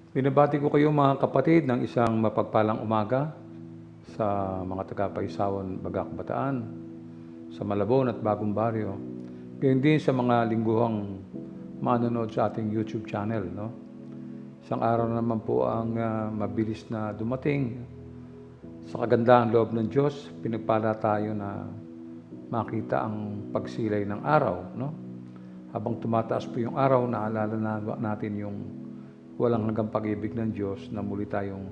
Binabati ko kayo mga kapatid ng isang mapagpalang umaga sa mga taga-Paisawan, Bagac, Bataan, sa Malabon at Bagong Baryo. Gayon din sa mga lingguhang manonood sa ating YouTube channel. No? Isang araw naman po ang mabilis na dumating. Sa kagandahan loob ng Diyos, pinagpala tayo na makita ang pagsilay ng araw. No? Habang tumataas po yung araw, naalala natin yung walang hanggang pag-ibig ng Diyos na muli tayong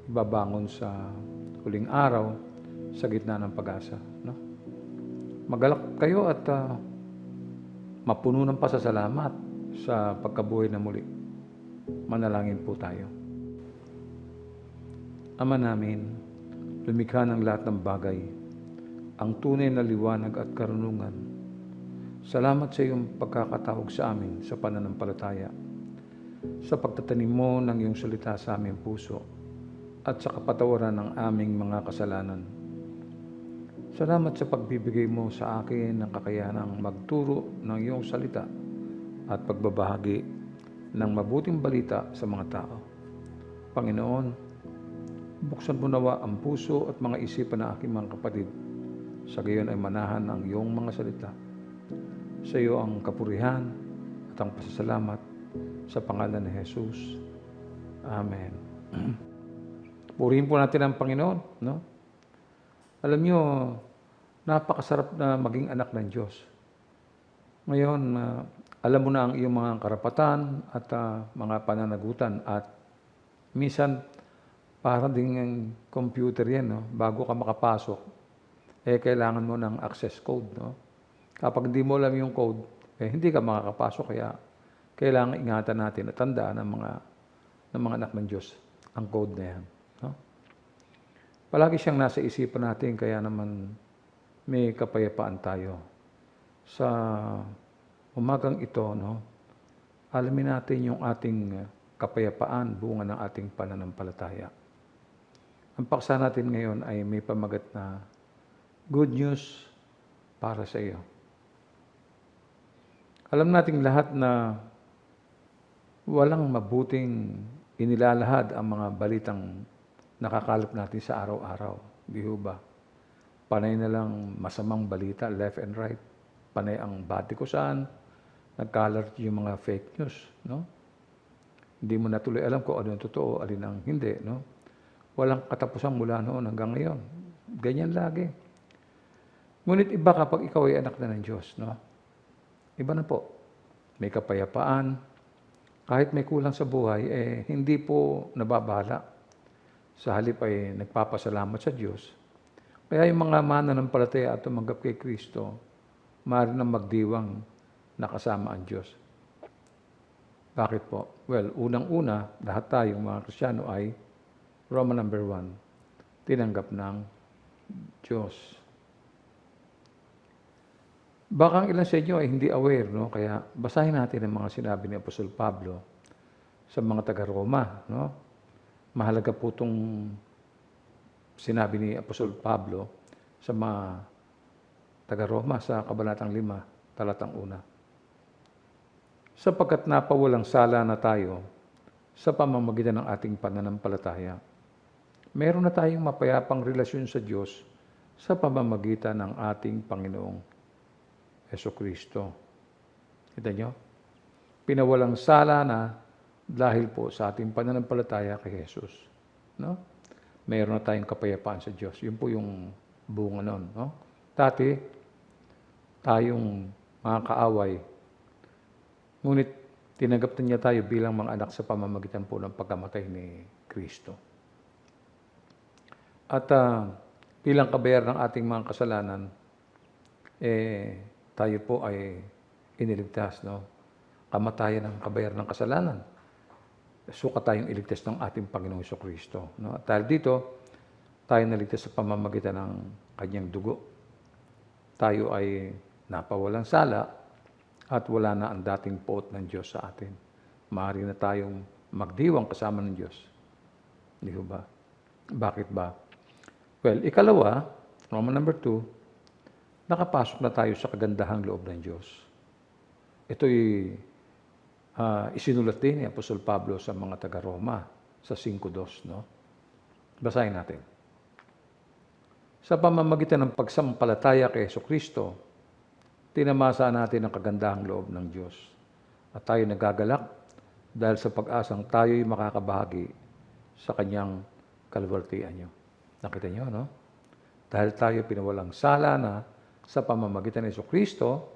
ibabangon sa huling araw sa gitna ng pag-asa. No? Magalak kayo at mapuno ng pasasalamat sa pagkabuhay na muli. Manalangin po tayo. Ama namin, lumikha ng lahat ng bagay, ang tunay na liwanag at karunungan. Salamat sa iyong pagkakatawag sa amin sa pananampalataya, sa pagtatanim mo ng iyong salita sa aming puso at sa kapatawaran ng aming mga kasalanan. Salamat sa pagbibigay mo sa akin ng kakayanang magturo ng iyong salita at pagbabahagi ng mabuting balita sa mga tao. Panginoon, buksan mo nawa ang puso at mga isipan ng aking mga kapatid, sa gayon ay manahan ang iyong mga salita. Sa iyo ang kapurihan at ang pasasalamat sa pangalan ni Jesus. Amen. Purihin po natin ang Panginoon. No? Alam nyo, napakasarap na maging anak ng Diyos. Ngayon, alam mo na ang iyong mga karapatan at mga pananagutan. At minsan, parang ding computer yan. No? Bago ka makapasok, kailangan mo ng access code. No? Kapag hindi mo alam yung code, hindi ka makakapasok. Kaya kailangan ingatan natin at tandaan ng mga anak ng Diyos ang code na yan. No? Palagi siyang nasa isipan natin, kaya naman may kapayapaan tayo. Sa umagang ito, no, alamin natin yung ating kapayapaan, bunga ng ating pananampalataya. Ang paksa natin ngayon ay may pamagat na good news para sa iyo. Alam nating lahat na walang mabuting inilalahad ang mga balitang nakakalap natin sa araw-araw. Di ba? Panay na lang masamang balita, left and right. Panay ang batikusan, nagkalat yung mga fake news. No? Hindi mo na tuloy alam kung ano yung totoo, alin ang hindi. No? Walang katapusan mula noon hanggang ngayon. Ganyan lagi. Ngunit iba kapag ikaw ay anak na ng Diyos. No? Iba na po. May kapayapaan. Kahit may kulang sa buhay, hindi po nababala. Sa halip ay nagpapasalamat sa Diyos. Kaya yung mga mananampalataya at tumanggap kay Kristo, maaari nang magdiwang nakasama ang Diyos. Bakit po? Well, unang-una, lahat tayong mga Kristiyano ay Roman number 1, tinanggap ng Diyos. Baka ang ilan sa inyo ay hindi aware, no? Kaya basahin natin ang mga sinabi ni Apostol Pablo sa mga taga-Roma. No? Mahalaga po itong sinabi ni Apostol Pablo sa mga taga-Roma sa Kabanatang 5, talatang 1. Sapagkat napawalang sala na tayo sa pamamagitan ng ating pananampalataya, meron na tayong mapayapang relasyon sa Diyos sa pamamagitan ng ating Panginoong Jesucristo. Kita nyo? Pinawalang sala na dahil po sa ating pananampalataya kay Jesus. No? Mayroon na tayong kapayapaan sa Diyos. Yun po yung bunga nun. No? Dati, tayong mga kaaway, ngunit tinanggap na niya tayo bilang mga anak sa pamamagitan po ng pagkamatay ni Kristo. At bilang kabayaran ng ating mga kasalanan, tayo po ay iniligtas, no? Kamatayan ng kabayaran ng kasalanan. Sukat tayong iligtas ng ating Panginoong Jesucristo. No? At dahil dito, tayo naligtas sa pamamagitan ng kanyang dugo. Tayo ay napawalang sala at wala na ang dating poot ng Diyos sa atin. Maaari na tayong magdiwang kasama ng Diyos. Hindi ba? Bakit ba? Well, ikalawa, Roman number 2, nakapasok na tayo sa kagandahang loob ng Diyos. Ito'y isinulat din ni Apostol Pablo sa mga taga-Roma sa 5:2, no? Basahin natin. Sa pamamagitan ng pagsampalataya kay Jesucristo, tinamasa natin ang kagandahang loob ng Diyos. At tayo nagagalak dahil sa pag-asang tayo'y makakabahagi sa Kanyang kaluwalhatian niyo. Nakita niyo, no? Dahil tayo pinawalang sala na sa pamamagitan ng Jesucristo,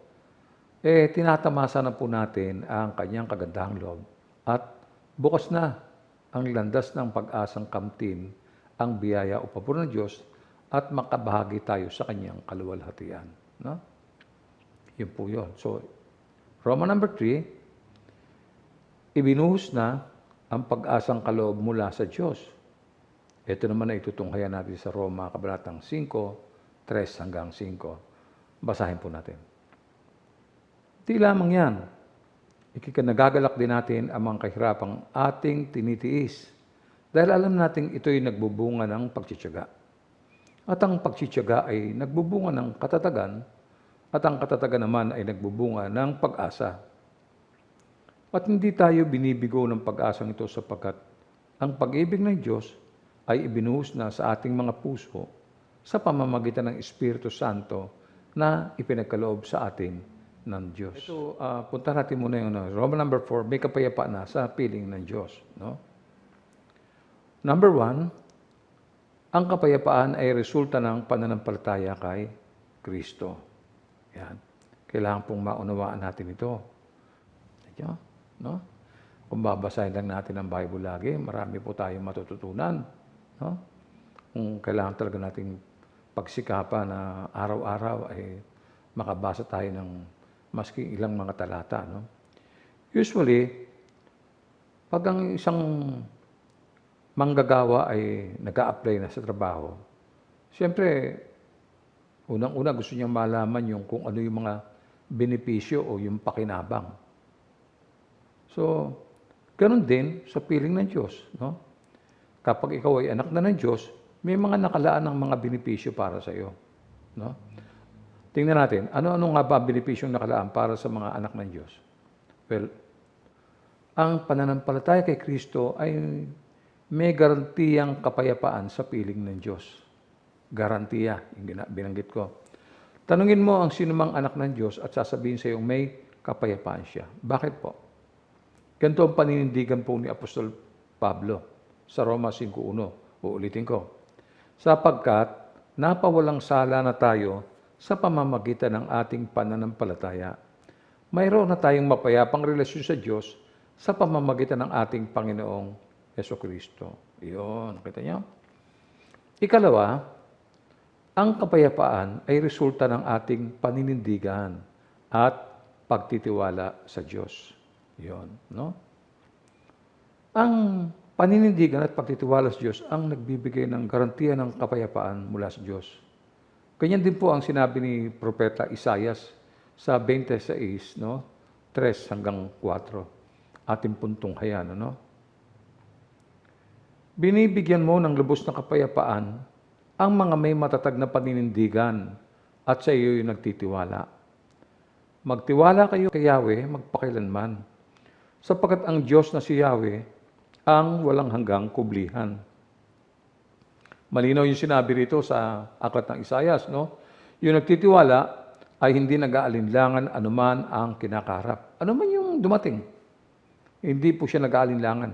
tinatamasa na po natin ang Kanyang kagandahang loob. At bukas na ang landas ng pag-asang kamtin ang biyaya o pabor ng Diyos at makabahagi tayo sa Kanyang kaluwalhatian. No? Yun po yun. So, Roma number 3, ibinuhos na ang pag-asang kaloob mula sa Diyos. Ito naman ay itutunghayan natin sa Roma, Kabanatang 5, 3 hanggang 5. Basahin po natin. Di lamang yan, ikikanagagalak din natin ang mga kahirapang ating tinitiis dahil alam natin ito'y nagbubunga ng pagtsitsaga. At ang pagtsitsaga ay nagbubunga ng katatagan at ang katatagan naman ay nagbubunga ng pag-asa. At hindi tayo binibigo ng pag-asang ito sapagkat ang pag-ibig ng Diyos ay ibinuhos na sa ating mga puso sa pamamagitan ng Espiritu Santo na ipinagkaloob sa atin ng Diyos. Ito, punta natin muna yung Roma number 4, may kapayapaan na sa piling ng Diyos. No? Number 1, ang kapayapaan ay resulta ng pananampalataya kay Kristo. Yan. Kailangan pong maunawaan natin ito. No? Kung babasahin lang natin ang Bible lagi, marami po tayong matututunan. No? Kung kailangan talaga nating pagsikapan na araw-araw ay makabasa tayo ng maski ilang mga talata. No? Usually, pag ang isang manggagawa ay nag-a-apply na sa trabaho, siyempre, unang-una gusto niyang malaman yung kung ano yung mga benepisyo o yung pakinabang. So, ganun din sa piling ng Diyos. No? Kapag ikaw ay anak na ng Diyos, may mga nakalaan ng mga benepisyo para sa iyo. No? Tingnan natin, ano-ano nga ba ang benepisyong nakalaan para sa mga anak ng Diyos? Well, ang pananampalataya kay Kristo ay may garantiyang kapayapaan sa piling ng Diyos. Garantiya, yung binanggit ko. Tanungin mo ang sinumang anak ng Diyos at sasabihin sa iyo may kapayapaan siya. Bakit po? Ganito ang paninindigan po ni Apostol Pablo sa Roma 5:1. Uulitin ko. Sapagkat napawalang sala na tayo sa pamamagitan ng ating pananampalataya. Mayroon na tayong mapayapang relasyon sa Diyos sa pamamagitan ng ating Panginoong Jesucristo. Iyon, nakita niyo? Ikalawa, ang kapayapaan ay resulta ng ating paninindigan at pagtitiwala sa Diyos. Iyon, no? Ang paninindigan at pagtitiwala sa Diyos ang nagbibigay ng garantiya ng kapayapaan mula sa Diyos. Ganyan din po ang sinabi ni Propeta Isaias sa 26, no? 3 hanggang 4. Ating puntong hayan, no? Binibigyan mo ng lubos na kapayapaan ang mga may matatag na paninindigan at sa iyo'y nagtitiwala. Magtiwala kayo kay Yahweh magpakailanman, sapagkat ang Diyos na si Yahweh ang walang hanggang kublihan. Malinaw yung sinabi rito sa aklat ng Isaias, no? Yung nagtitiwala ay hindi nag-aalinlangan anuman ang kinakaharap. Anuman yung dumating. Hindi po siya nag-aalinlangan.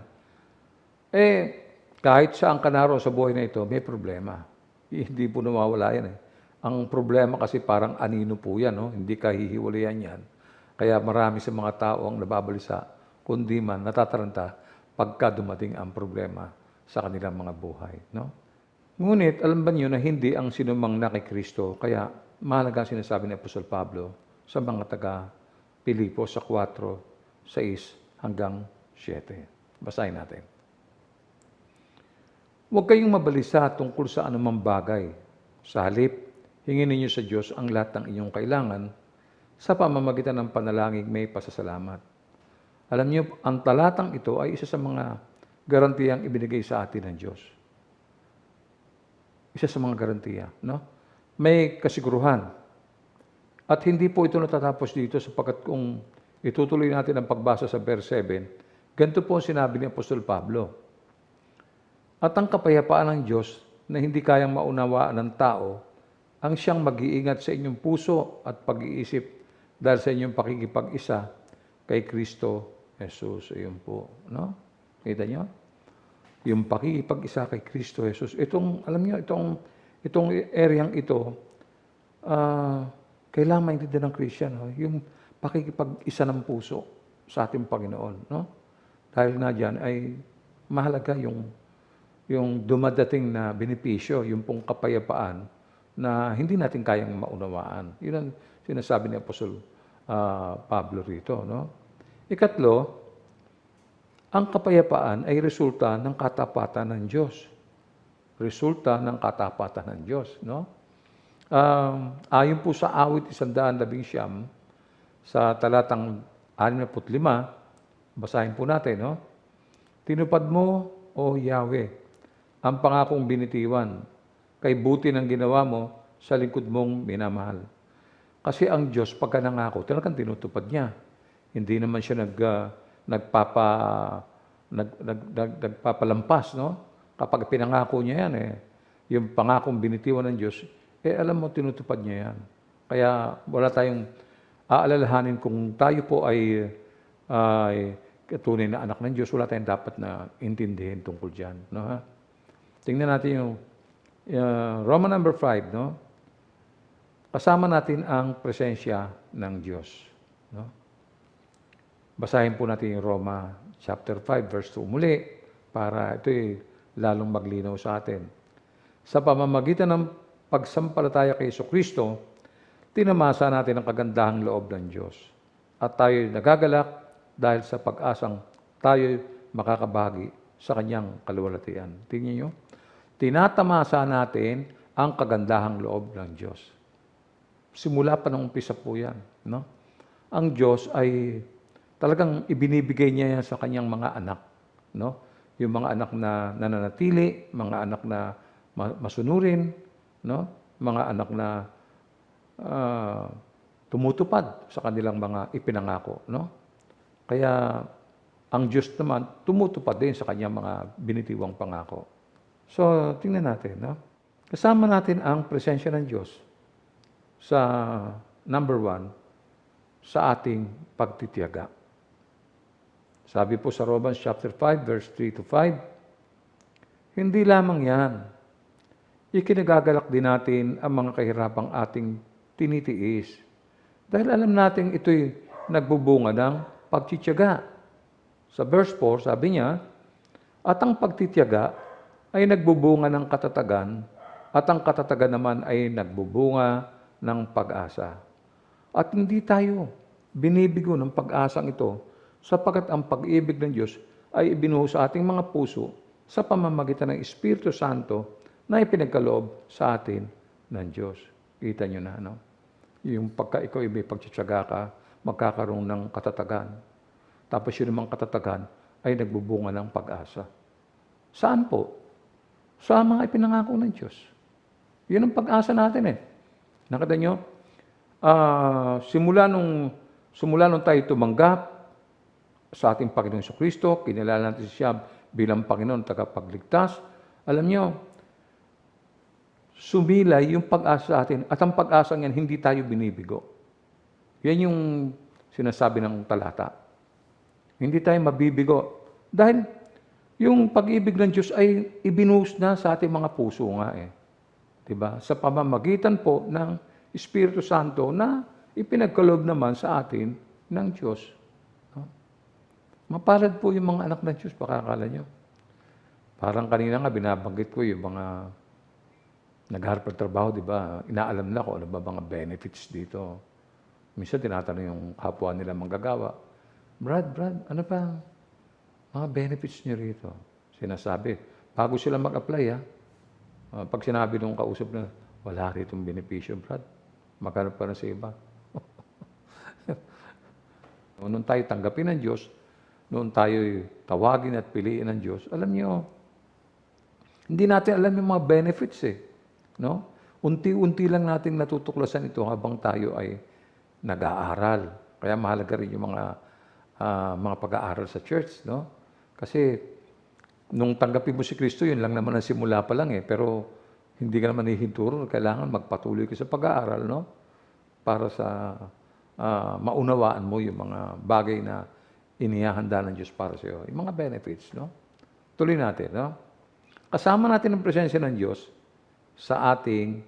Kahit saan ka naroon sa buhay na ito, may problema. Hindi po nawawala yan. Ang problema kasi parang anino po yan, no? Hindi ka hihiwalayan yan. Kaya marami sa mga tao ang nababalisa, kundi man natataranta pagka dumating ang problema sa kanilang mga buhay, no? Ngunit, alam ba niyo na hindi ang sinumang na kay Kristo, kaya mahalaga ang sinasabi ni Apostol Pablo sa mga taga-Pilipos sa 4, 6 hanggang 7. Basahin natin. Huwag kayong mabalisa tungkol sa anumang bagay. Sa halip, hingin ninyo sa Diyos ang lahat ng inyong kailangan sa pamamagitan ng panalangin may pasasalamat. Alam niyo, ang talatang ito ay isa sa mga garantiyang ibinigay sa atin ng Diyos. Isa sa mga garantiya, no? May kasiguruhan. At hindi po ito natatapos dito sapagkat kung Itutuloy natin ang pagbasa sa verse 7. Ganito po ang sinabi ni Apostol Pablo. At ang kapayapaan ng Diyos na hindi kayang maunawaan ng tao, ang siyang mag-iingat sa inyong puso at pag-iisip dahil sa inyong pakikipag-isa kay Kristo Jesus. Ayun po. No? Kita nyo? Yung pakikipag-isa kay Kristo Jesus. Itong, alam nyo, itong areang ito, kailangan maintindihan ng Christian. No? Yung pakikipag-isa ng puso sa ating Panginoon. No? Dahil nga dyan ay mahalaga yung dumadating na benepisyo, yung pong kapayapaan na hindi natin kayang maunawaan. Yun ang sinasabi ni Apostol Pablo rito. No? Ikatlo, ang kapayapaan ay resulta ng katapatan ng Diyos. Resulta ng katapatan ng Diyos. No? Ayon po sa awit 119, sa talatang 65, basahin po natin, no? Tinupad mo, O Yahweh, ang pangakong binitiwan, kay buti ng ginawa mo sa lingkod mong minamahal. Kasi ang Diyos, pagka nangako, talagang tinutupad niya. Hindi naman siya nagpapalampas, no? Kapag pinangako niya yan, yung pangakong binitiwan ng Diyos, alam mo, tinutupad niya yan. Kaya wala tayong aalalahanin kung tayo po ay tunay na anak ng Diyos, wala tayong dapat na intindihin tungkol dyan. No, ha? Tingnan natin yung Roman number 5, no? Kasama natin ang presensya ng Diyos. No? Basahin po natin yung Roma chapter 5, verse 2 muli, para ito'y lalong maglinaw sa atin. Sa pamamagitan ng pagsampalataya kay Jesucristo, tinamasa natin ang kagandahang loob ng Diyos. At tayo'y nagagalak dahil sa pag-asang tayo'y makakabahagi sa Kanyang kaluwalhatian. Tingnan nyo, tinatamasa natin ang kagandahang loob ng Diyos. Simula pa ng umpisa po yan. No? Ang Diyos ay talagang ibinibigay niya yan sa Kanyang mga anak. No? Yung mga anak na nananatili, mga anak na masunurin, no? Mga anak na tumutupad sa kanilang mga ipinangako. No? Kaya ang Diyos naman tumutupad din sa kanyang mga binitiwang pangako. So, tingnan natin. No? Kasama natin ang presensya ng Diyos sa number 1, sa ating pagtitiyaga. Sabi po sa Romans chapter 5, verse 3-5, hindi lamang yan. Ikinagagalak din natin ang mga kahirapang ating tinitiis. Dahil alam natin ito'y nagbubunga ng pagtitiyaga. Sa verse 4, sabi niya, at ang pagtitiyaga ay nagbubunga ng katatagan, at ang katatagan naman ay nagbubunga ng pag-asa. At hindi tayo binibigo ng pag-asang ito, sapagkat ang pag-ibig ng Diyos ay ibinuhos sa ating mga puso sa pamamagitan ng Espiritu Santo na ipinagkaloob sa atin ng Diyos. Kita nyo na, no? Yung pagka ikaw may pagtsatsaga ka, magkakaroon ng katatagan. Tapos yun namang katatagan ay nagbubunga ng pag-asa. Saan po? Sa mga ipinangako ng Diyos. Yun ang pag-asa natin Nakita nyo? Simula nung tayo tumanggap sa ating Panginoon Jesucristo, kinilala natin siya bilang Panginoon tagapagligtas, alam nyo, sumilay yung pag-asa sa atin, at ang pag-asa niyan, hindi tayo binibigo. Yan yung sinasabi ng talata. Hindi tayo mabibigo. Dahil yung pag-ibig ng Diyos ay ibinuhos na sa ating mga puso nga Diba? Sa pamamagitan po ng Espiritu Santo na ipinagkaloob naman sa atin ng Diyos. No? Mapalad po yung mga anak ng Diyos, baka akala nyo. Parang kanina nga binabanggit ko yung mga naghaharap ng trabaho, di ba? Inaalam na ko ano ba mga benefits dito. Minsan tinatanong yung kapwa nila manggagawa, Brad, ano ba mga benefits niyo rito? Sinasabi, bago sila mag-apply pag sinabi nung kausap na, wala ritong benepisyo, Brad. Maghanap pa na sa iba. Noon tayo tanggapin ng Diyos, noon tayo tawagin at piliin ng Diyos, alam niyo, hindi natin alam yung mga benefits No? Unti-unti lang natin natutuklasan ito habang tayo ay nag-aaral, Kaya mahalaga rin yung mga pag-aaral sa church, no? Kasi nung tanggapin mo si Kristo, yun lang naman ang simula pa lang eh. Pero hindi ka naman hihinturo, kailangan magpatuloy ka sa pag-aaral, no? Para sa maunawaan mo yung mga bagay na inihahanda ng Diyos para sa iyo. Yung mga benefits, no? Tuloy natin, no? Kasama natin ang presensya ng Diyos sa ating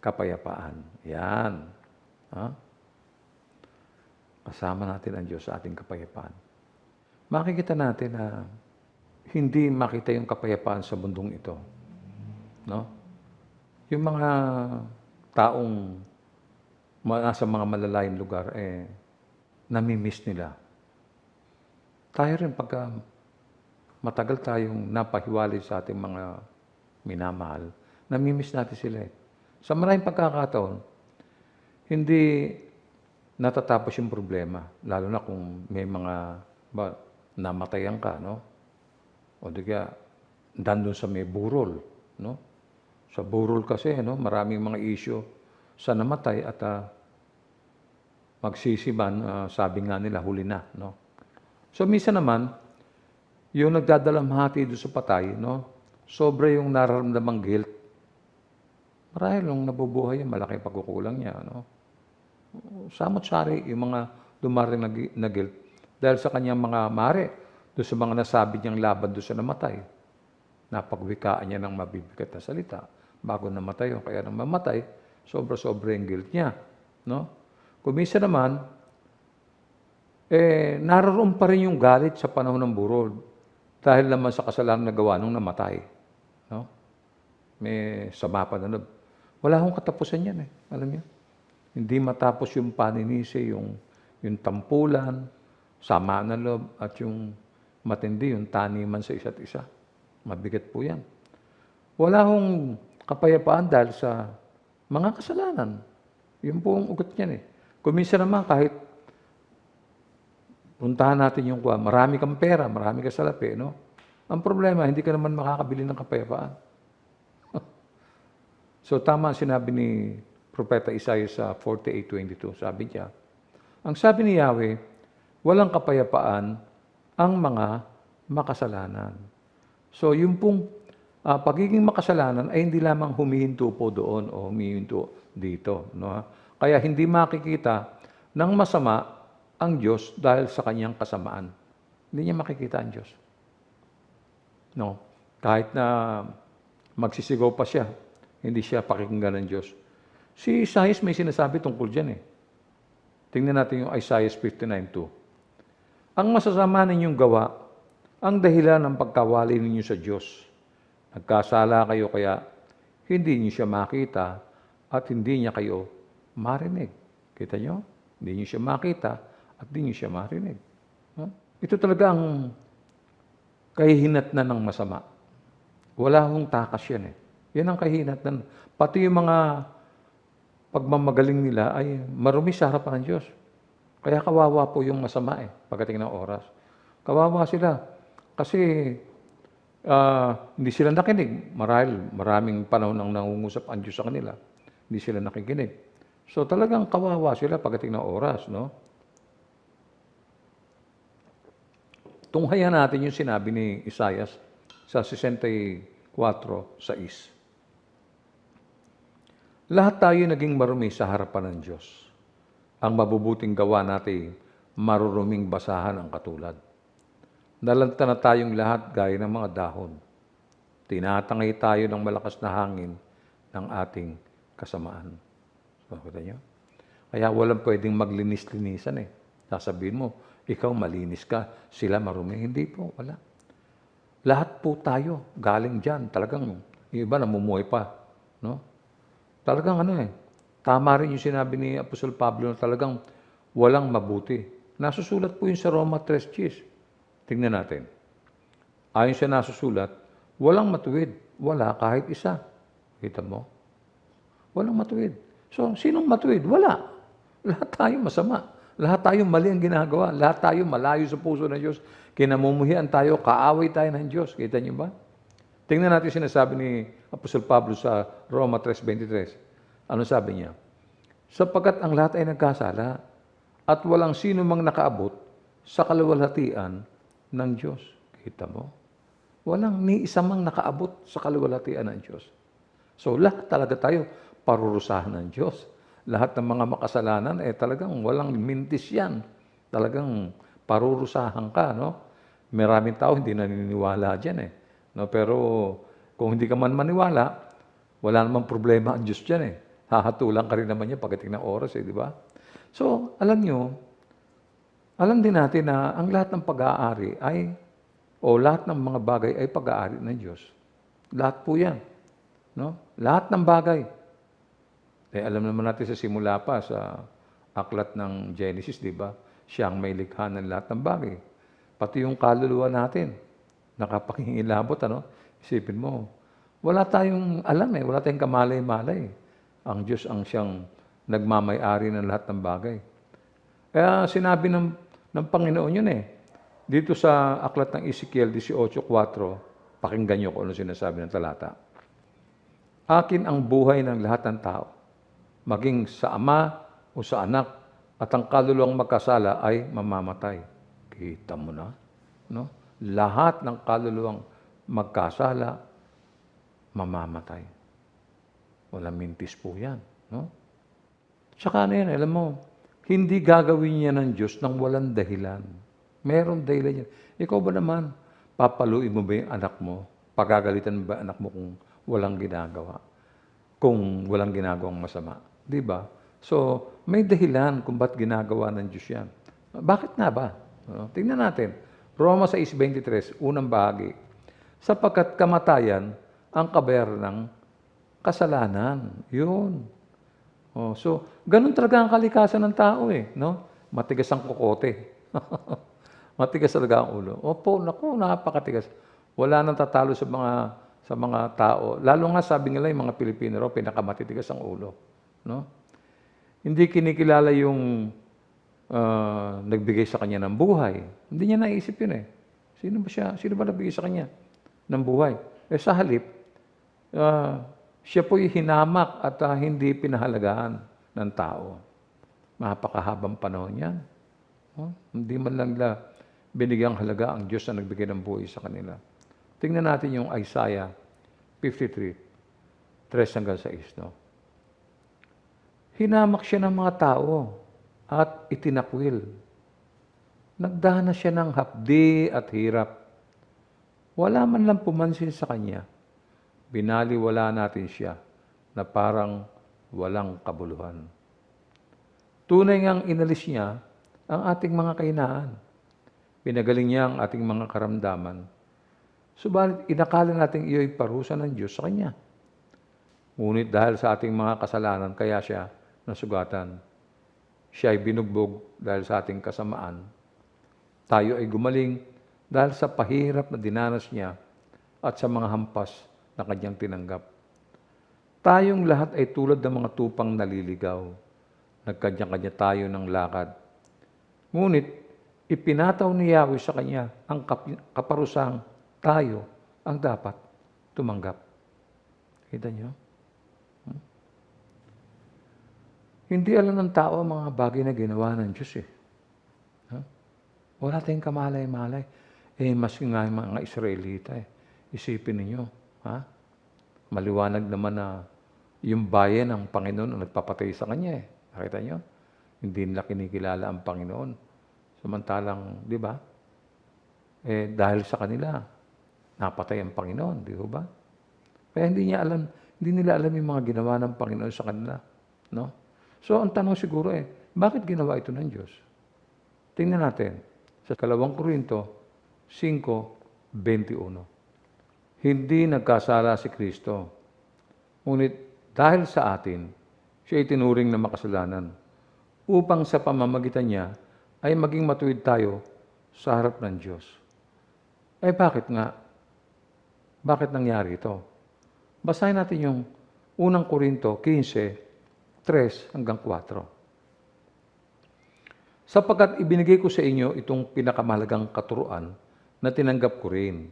kapayapaan. Yan. Ha? Kasama natin ang Diyos sa ating kapayapaan. Makikita natin na hindi makita yung kapayapaan sa mundong ito. No? Yung mga taong nasa mga malalayong lugar, namimiss nila. Tayo rin pagka matagal tayong napahiwalay sa ating mga minamahal, namimiss natin sila eh. Sa maraming pagkakataon, hindi natatapos yung problema. Lalo na kung may mga namatayan ka, no? O di kaya, dandun sa may burol, no? Sa burol kasi, no? Maraming mga issue sa namatay at magsisiman, sabi nga nila, huli na, no? So, minsan naman, yung nagdadalamhati doon sa patay, no? Sobra yung nararamdamang guilt. Marahil nung nabubuhay yan, malaki pagkukulang niya, no? Samot-sari yung mga dumaring na guilt dahil sa kanyang mga mare, doon sa mga nasabi niyang laban doon sa namatay. Napagwikaan niya ng mabibigat na salita bago namatay o kaya nang mamatay, sobra-sobra yung guilt niya, no? Kumisa naman, naroon pa rin yung galit sa panahon ng burol dahil naman sa kasalanan na gawa nung namatay, no? May sama pa na wala akong katapusan yan eh, alam niyo? Hindi matapos yung paninisi, yung tampulan, sama ng loob, at yung matindi, yung taniman sa isa't isa. Mabigat po yan. Wala akong kapayapaan dahil sa mga kasalanan. Yun po ang ugat niyan eh. Kuminsan naman kahit puntahan natin yung marami kang pera, marami kang salapi, no? Ang problema, hindi ka naman makakabili ng kapayapaan. So tama ang sinabi ni Propeta Isaiah sa 48:22. Sabi niya, ang sabi ni Yahweh, walang kapayapaan ang mga makasalanan. So yung pong pagiging makasalanan ay hindi lamang humihinto po doon o humihinto dito. No? Kaya hindi makikita ng masama ang Diyos dahil sa kanyang kasamaan. Hindi niya makikita ang Diyos. No? Kahit na magsisigaw pa siya, hindi siya pakikinggan ng Diyos. Si Isaiah may sinasabi tungkol dyan eh. Tingnan natin yung Isaiah 59:2. Ang masasama ninyong gawa, ang dahilan ng pagkawali ninyo sa Diyos. Nagkasala kayo kaya hindi niyo siya makita at hindi niya kayo marinig. Kita nyo? Hindi niyo siya makita at hindi niyo siya marinig. Ito talaga ang kahihinatnan ng masama. Wala hong takas yan eh. Yan ang kahihinatnan. Pati yung mga pagmamagaling nila ay marumi sa harapan ng Diyos. Kaya kawawa po yung masama eh, pagdating ng oras. Kawawa sila. Kasi hindi sila nakinig. Maraming panahon nang nangungusap ang Diyos sa kanila. Hindi sila nakikinig. So talagang kawawa sila pagdating ng oras, no? Tunghayan natin yung sinabi ni Isaiah sa 64:6. Lahat tayo naging marumi sa harapan ng Diyos. Ang mabubuting gawa natin, maruruming basahan ang katulad. Nalanta na tayong lahat gaya ng mga dahon. Tinatangay tayo ng malakas na hangin ng ating kasamaan. Bakit niyo? Kaya walang pwedeng maglinis-linisan eh. Sasabihin mo, ikaw malinis ka, sila marumi. Hindi po, wala. Lahat po tayo galing dyan. Talagang, yung iba namumuhay pa. No? Talagang tama rin yung sinabi ni Apostol Pablo na talagang walang mabuti. Nasusulat po yun sa Roma 3:10. Tingnan natin. Ayon sa nasusulat, walang matuwid. Wala kahit isa. Kita mo? Walang matuwid. So, sinong matuwid? Wala. Lahat tayo masama. Lahat tayo mali ang ginagawa. Lahat tayo malayo sa puso ng Diyos. Kinamumuhian tayo, kaaway tayo ng Diyos. Kita niyo ba? Tingnan natin sinasabi ni Apostol Pablo sa Roma 3:23. Ano sabi niya? Sapagkat ang lahat ay nagkasala at walang sino mang nakaabot sa kaluwalhatian ng Diyos. Kita mo? Walang ni isa mang nakaabot sa kaluwalhatian ng Diyos. So lahat talaga tayo parurusahan ng Diyos. Lahat ng mga makasalanan, talagang walang mintis yan. Talagang parurusahan ka, no? Maraming tao hindi naniniwala dyan, no? Pero kung hindi ka man maniwala, wala namang problema ang Diyos dyan, Hahatulan ka rin naman niya pagdating ng oras, di ba? So, alam din natin na ang lahat ng pag-aari lahat ng mga bagay ay pag-aari ng Diyos. Lahat po yan. No? Lahat ng bagay. Alam naman natin sa simula pa, sa aklat ng Genesis, di ba? Siya ang may likha ng lahat ng bagay. Pati yung kaluluwa natin, nakapakingilabot, Isipin mo, wala tayong alam wala tayong kamalay-malay. Ang Diyos ang siyang nagmamay-ari ng lahat ng bagay. Kaya sinabi ng Panginoon yun Dito sa aklat ng Ezekiel 18:4, pakinggan niyo kung ano sinasabi ng talata. Akin ang buhay ng lahat ng tao, maging sa ama o sa anak, at ang kaluluwang magkasala ay mamamatay. Kita mo na, no? Lahat ng kaluluwang magkasala, mamamatay. Walang mintis po yan, no? Tsaka alam mo, hindi gagawin niya ng Diyos nang walang dahilan. Meron dahilan yan. Ikaw ba naman, papaluin mo ba yung anak mo? Pagagalitan ba anak mo kung walang ginagawa? Kung walang ginagawang masama? Di ba? So, may dahilan kung ba't ginagawa ng Diyos yan. Bakit nga ba? Tingnan natin. Roma 6:23, unang bahagi. Sapagkat kamatayan ang kabayaran ng kasalanan. Yun. So, ganun talaga ang kalikasan ng tao no? Matigas ang kokote. Matigas talaga ang ulo. Opo, naku, napakatigas. Wala nang tatalo sa mga tao. Lalo nga sabi nila yung mga Pilipino, pinakamatitigas ang ulo. No? Hindi kinikilala yung nagbigay sa kanya ng buhay. Hindi niya naisip yun Sino ba siya? Sino ba nagbigay sa kanya ng buhay? Sa halip, siya po'y hinamak at hindi pinahalagahan ng tao. Mapakahabang panahon yan. Hindi man lang binigyang halaga ang Diyos na nagbigay ng buhay sa kanila. Tingnan natin yung Isaiah 53, 3-6. No? Hinamak siya ng mga tao at itinakwil. Nagdana siya ng hapdi at hirap. Wala man lang pumansin sa kanya. Binaliwala natin siya na parang walang kabuluhan. Tunay ngang inalis niya ang ating mga kahinaan. Pinagaling niya ang ating mga karamdaman. Subalit inakala natin iyo'y parusa ng Diyos sa Kanya. Ngunit dahil sa ating mga kasalanan, kaya siya nasugatan. Siya ay binugbog dahil sa ating kasamaan. Tayo ay gumaling dahil sa pahirap na dinanas niya at sa mga hampas na kanyang tinanggap. Tayong lahat ay tulad ng mga tupang naliligaw. Nagkanya-kanya tayo ng lakad. Ngunit, ipinataw ni Yahweh sa kanya ang kaparusang tayo ang dapat tumanggap. Kita niyo? Hindi alam ng tao ang mga bagay na ginawa ng Diyos Wala tayong kamalay-malay. Mas nga yung mga Israelita Isipin ninyo, maliwanag naman na yung bayan ng Panginoon ang nagpapatay sa kanya Nakita niyo? Hindi nila kinikilala ang Panginoon. Samantalang, di ba? Dahil sa kanila, napatay ang Panginoon, di ba? Kaya hindi nila alam yung mga ginawa ng Panginoon sa kanila. No? So, ang tanong siguro bakit ginawa ito ng Diyos? Tingnan natin. Sa 2 Korinto 5:21. Hindi nagkasala si Kristo. Ngunit dahil sa atin, siya itinuring na makasalanan upang sa pamamagitan niya ay maging matuwid tayo sa harap ng Diyos. Bakit nga? Bakit nangyari ito? Basahin natin yung 1 Korinto 15:3-4. Sapagkat ibinigay ko sa inyo itong pinakamahalagang katuruan na tinanggap ko rin.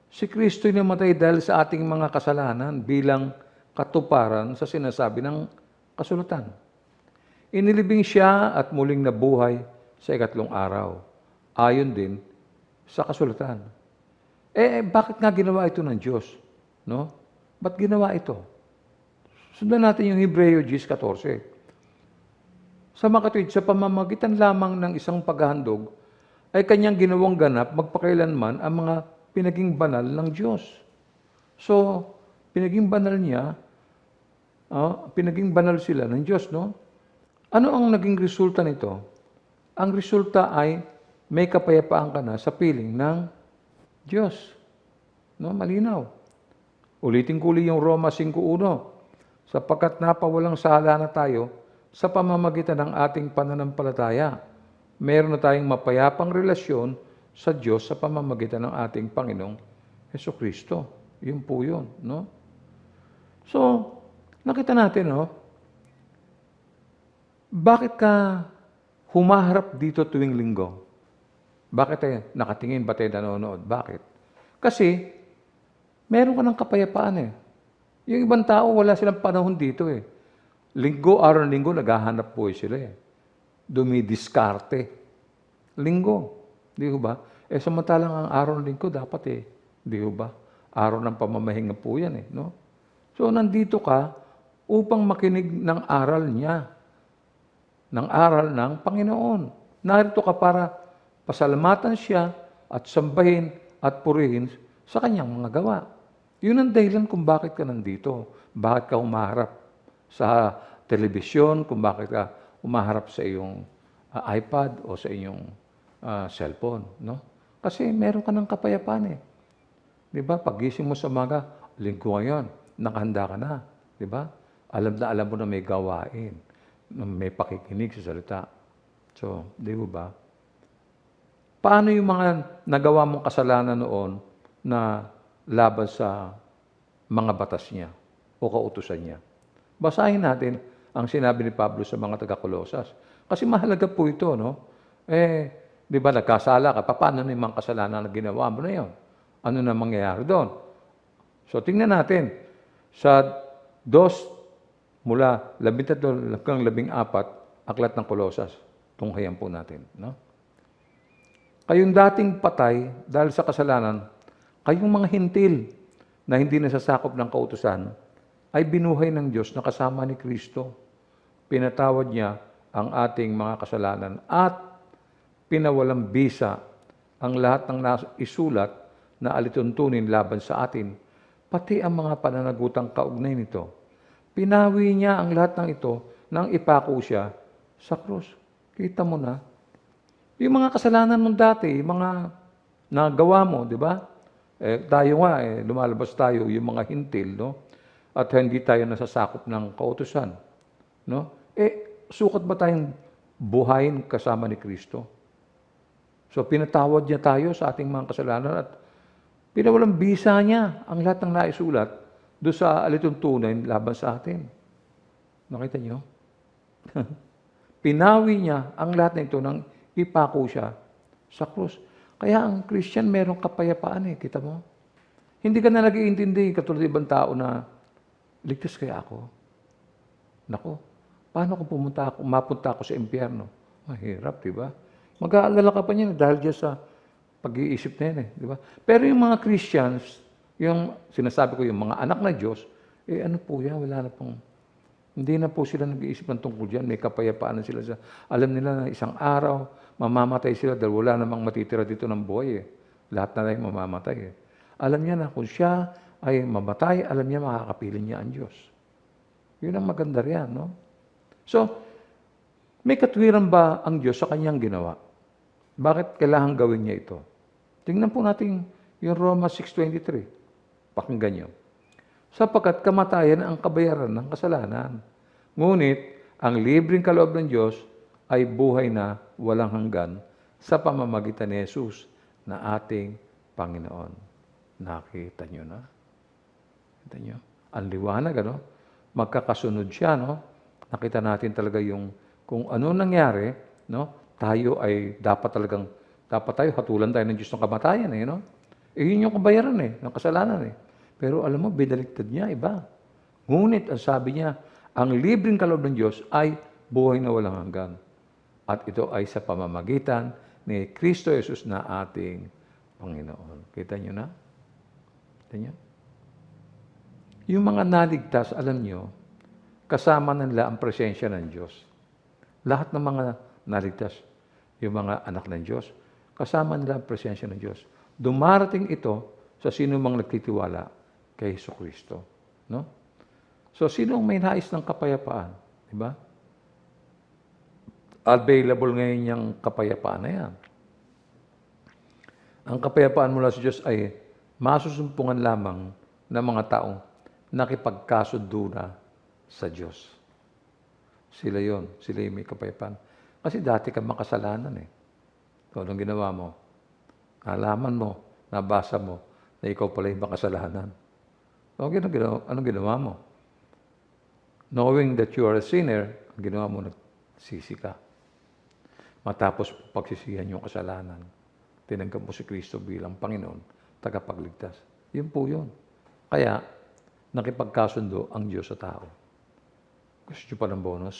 Si Kristo'y namatay dahil sa ating mga kasalanan bilang katuparan sa sinasabi ng kasulatan. Inilibing siya at muling nabuhay sa ikatlong araw. Ayon din sa kasulatan. Bakit nga ginawa ito ng Diyos? No? Ba't ginawa ito? Sundan natin yung Hebreo 10:14. Sa makatwid, sa pamamagitan lamang ng isang paghahandog, ay kanyang ginawang ganap magpakailanman ang mga pinaging banal ng Diyos. So, pinaging banal niya, pinaging banal sila ng Diyos, no? Ano ang naging resulta nito? Ang resulta ay may kapayapaan ka na sa piling ng Diyos. No? Malinaw. Ulitin ko yung Roma 5:1. Sapagkat napawalang sala na tayo sa pamamagitan ng ating pananampalataya. Meron na tayong mapayapang relasyon sa Diyos sa pamamagitan ng ating Panginoong Hesukristo. Yun po yun. No? So, nakita natin, no? Bakit ka humaharap dito tuwing linggo? Bakit nakatingin ba tayo nanonood? Bakit? Kasi, meron ka ng kapayapaan eh. Yung ibang tao, wala silang panahon dito eh. Linggo, araw ng linggo, naghahanap po sila eh. Dumidiskarte. Linggo. Di ba? Samantalang ang araw ng linggo, dapat eh. Di ba? Araw ng pamamahinga po yan eh. No? So, nandito ka upang makinig ng aral niya. Ng aral ng Panginoon. Narito ka para pasalamatan siya at sambahin at purihin sa kanyang mga gawa. Yun ang dahilan kung bakit ka nandito. Bakit ka humaharap sa telebisyon, kung bakit ka humaharap sa iyong iPad o sa iyong cellphone. No? Kasi meron ka ng kapayapaan eh. Di ba? Pagising mo sa umaga, linggo ngayon, nakahanda ka na. Di ba? Alam mo na may gawain. May pakikinig sa salita. So, di ba? Paano yung mga nagawa mong kasalanan noon na laban sa mga batas niya o kautusan niya? Basahin natin ang sinabi ni Pablo sa mga taga-Kolosas. Kasi mahalaga po ito, no? Di ba nagkasala ka? Paano na yung mga kasalanan na ginawa mo na yun? Ano na mangyayari doon? So, tingnan natin. Sa 2, mula 13 hanggang 14, aklat ng Kolosas. Tunghayan po natin. No? Kayong dating patay dahil sa kasalanan, kayong mga hintil na hindi nasasakop ng kautusan, ay binuhay ng Diyos na kasama ni Kristo. Pinatawad niya ang ating mga kasalanan at pinawalang bisa ang lahat ng isulat na alituntunin laban sa atin, pati ang mga pananagutang kaugnay nito. Pinawi niya ang lahat ng ito nang ipako siya sa krus. Kita mo na. Yung mga kasalanan mo dati, mga nagawa mo, di ba? Tayo nga, lumalabas tayo, yung mga hintil, no? At hindi tayo nasasakop ng kautusan. No? Sukat ba tayong buhayin kasama ni Kristo? So, pinatawad niya tayo sa ating mga kasalanan at pinawalang bisa niya ang lahat ng naisulat doon sa alituntunin laban sa atin. Nakita niyo? Pinawi niya ang lahat ng ito nang ipako siya sa krus. Kaya ang Christian merong kapayapaan eh. Kita mo? Hindi ka na nag-iintindi katulad ibang tao na ligtas kaya ako? Nako, paano kung mapunta ako sa impyerno? Mahirap, di ba? Mag-aalala ka pa niya dahil dyan sa pag-iisip na yan eh. Di ba? Pero yung mga Christians, yung sinasabi ko yung mga anak na Diyos, ano po yan, wala na pong, hindi na po sila nag-iisip ng tungkol dyan. May kapayapaan na sila. Alam nila na isang araw, mamamatay sila dahil wala namang matitira dito ng buhay eh. Lahat na tayo mamamatay eh. Alam niya na kung siya ay mamatay, alam niya makakapiling niya ang Diyos. Yun ang maganda riyan, no? So, may katwiran ba ang Diyos sa kanyang ginawa? Bakit kailangan gawin niya ito? Tingnan po natin yung Roma 6:23. Pakinggan niyo. Sapagkat kamatayan ang kabayaran ng kasalanan. Ngunit, ang libreng kaloob ng Diyos ay buhay na walang hanggan sa pamamagitan ni Jesus na ating Panginoon. Nakita niyo na? Nakita niyo? Ang liwanag, ano? Magkakasunod siya, no? Nakita natin talaga yung kung ano nangyari, no? Tayo ay dapat tayo hatulan tayo ng Diyos ng kamatayan, eh, no? Yun yung kabayaran, eh, ng kasalanan, eh. Pero alam mo, binaliktad niya, iba. Ngunit, ang sabi niya, ang libreng kaloob ng Diyos ay buhay na walang hanggan. At ito ay sa pamamagitan ni Kristo Jesus na ating Panginoon. Kita nyo na? Kita nyo? Yung mga naligtas, alam nyo, kasama nila ang presensya ng Diyos. Lahat ng mga naligtas, yung mga anak ng Diyos, kasama nila ang presensya ng Diyos. Dumarating ito sa sino mang nagtitiwala kay Jesucristo. No? So, sino ang may nais ng kapayapaan? Diba? Available ngayon yung kapayapaan na yan. Ang kapayapaan mula sa Diyos ay masusumpungan lamang ng mga taong nakipagkasundo na sa Diyos. Sila yon, sila yung may kapayapaan. Kasi dati ka makasalanan eh. So, anong ginawa mo? Nalaman mo, nabasa mo, na ikaw pala yung makasalanan. So, anong ginawa mo? Knowing that you are a sinner, ang ginawa mo, nagsisi ka. Matapos pagsisihan yung kasalanan, tinanggap mo si Kristo bilang Panginoon, tagapagligtas. Yun po yun. Kaya, nakipagkasundo ang Diyos sa tao. Gusto nyo pa ng bonus?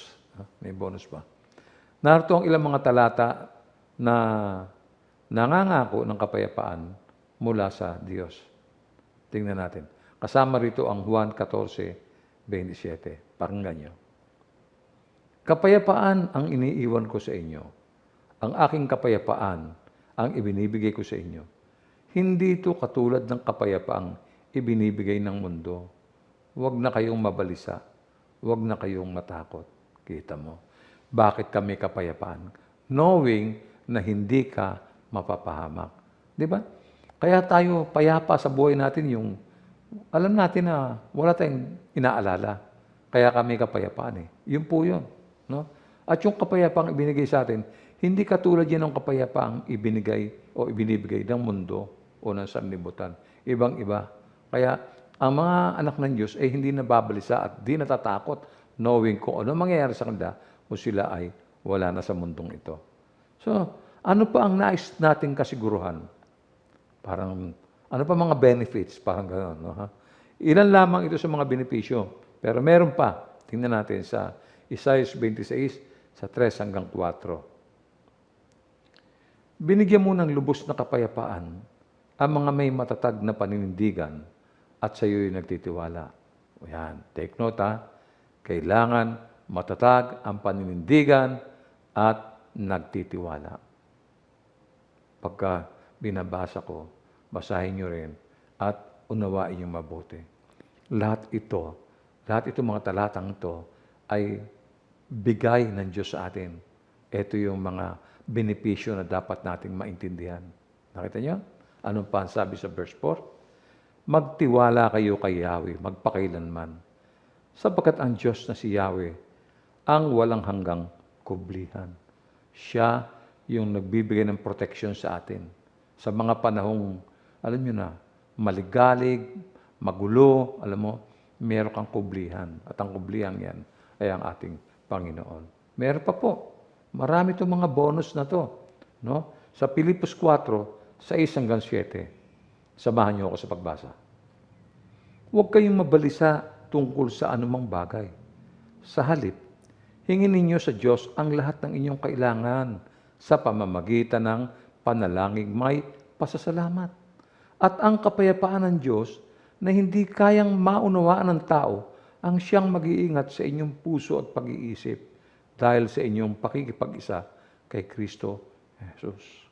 May bonus pa. Narito ang ilang mga talata na nangangako ng kapayapaan mula sa Diyos. Tingnan natin. Kasama rito ang Juan 14:27. Pakinggan nyo. Kapayapaan ang iniiwan ko sa inyo. Ang aking kapayapaan ang ibinibigay ko sa inyo. Hindi ito katulad ng kapayapaang ibinibigay ng mundo. Huwag na kayong mabalisa. Huwag na kayong matakot. Kita mo. Bakit kami kapayapaan? Knowing na hindi ka mapapahamak. Di ba? Kaya tayo payapa sa buhay natin yung alam natin na wala tayong inaalala. Kaya kami kapayapaan eh. Yun po yun. No? At yung kapayapaang ibinigay sa atin, hindi katulad yan ng kapayapaang ibinigay o ibinibigay ng mundo o ng sanlibutan. Ibang-iba. Kaya ang mga anak ng Diyos ay hindi nababalisa at di natatakot knowing kung ano mangyayari sa kanila o sila ay wala na sa mundong ito. So, ano pa ang nais nating kasiguruhan? Parang, ano pa mga benefits? Parang gano'n. No, ha? Ilan lamang ito sa mga benepisyo. Pero meron pa. Tingnan natin sa Isaiah 26, sa 3 hanggang 4. Binigyan mo ng lubos na kapayapaan ang mga may matatag na paninindigan at sa iyo'y nagtitiwala. Yan. Take note ha. Kailangan matatag ang paninindigan at nagtitiwala. Pagka binabasa ko, basahin nyo rin at unawain nyo mabuti. Lahat ito mga talatang ito ay bigay ng Diyos sa atin. Ito yung mga benepisyo na dapat nating maintindihan. Nakita nyo? Anong pa ang sabi sa verse 4? Magtiwala kayo kay Yahweh, magpakailanman. Sapagkat ang Diyos na si Yahweh, ang walang hanggang kublihan. Siya yung nagbibigay ng protection sa atin. Sa mga panahong, alam nyo na, maligalig, magulo, alam mo, meron kang kublihan. At ang kublihan yan ay ang ating Panginoon. Meron pa po. Marami itong mga bonus na to. No? Sa Filipos 4, 6 hanggang 7. Samahan niyo ako sa pagbasa. Huwag kayong mabalisa tungkol sa anumang bagay. Sa halip, hingin ninyo sa Diyos ang lahat ng inyong kailangan sa pamamagitan ng panalangin may pasasalamat. At ang kapayapaan ng Diyos na hindi kayang maunawaan ng tao ang siyang mag-iingat sa inyong puso at pag-iisip dahil sa inyong pakikipag-isa kay Kristo Jesus.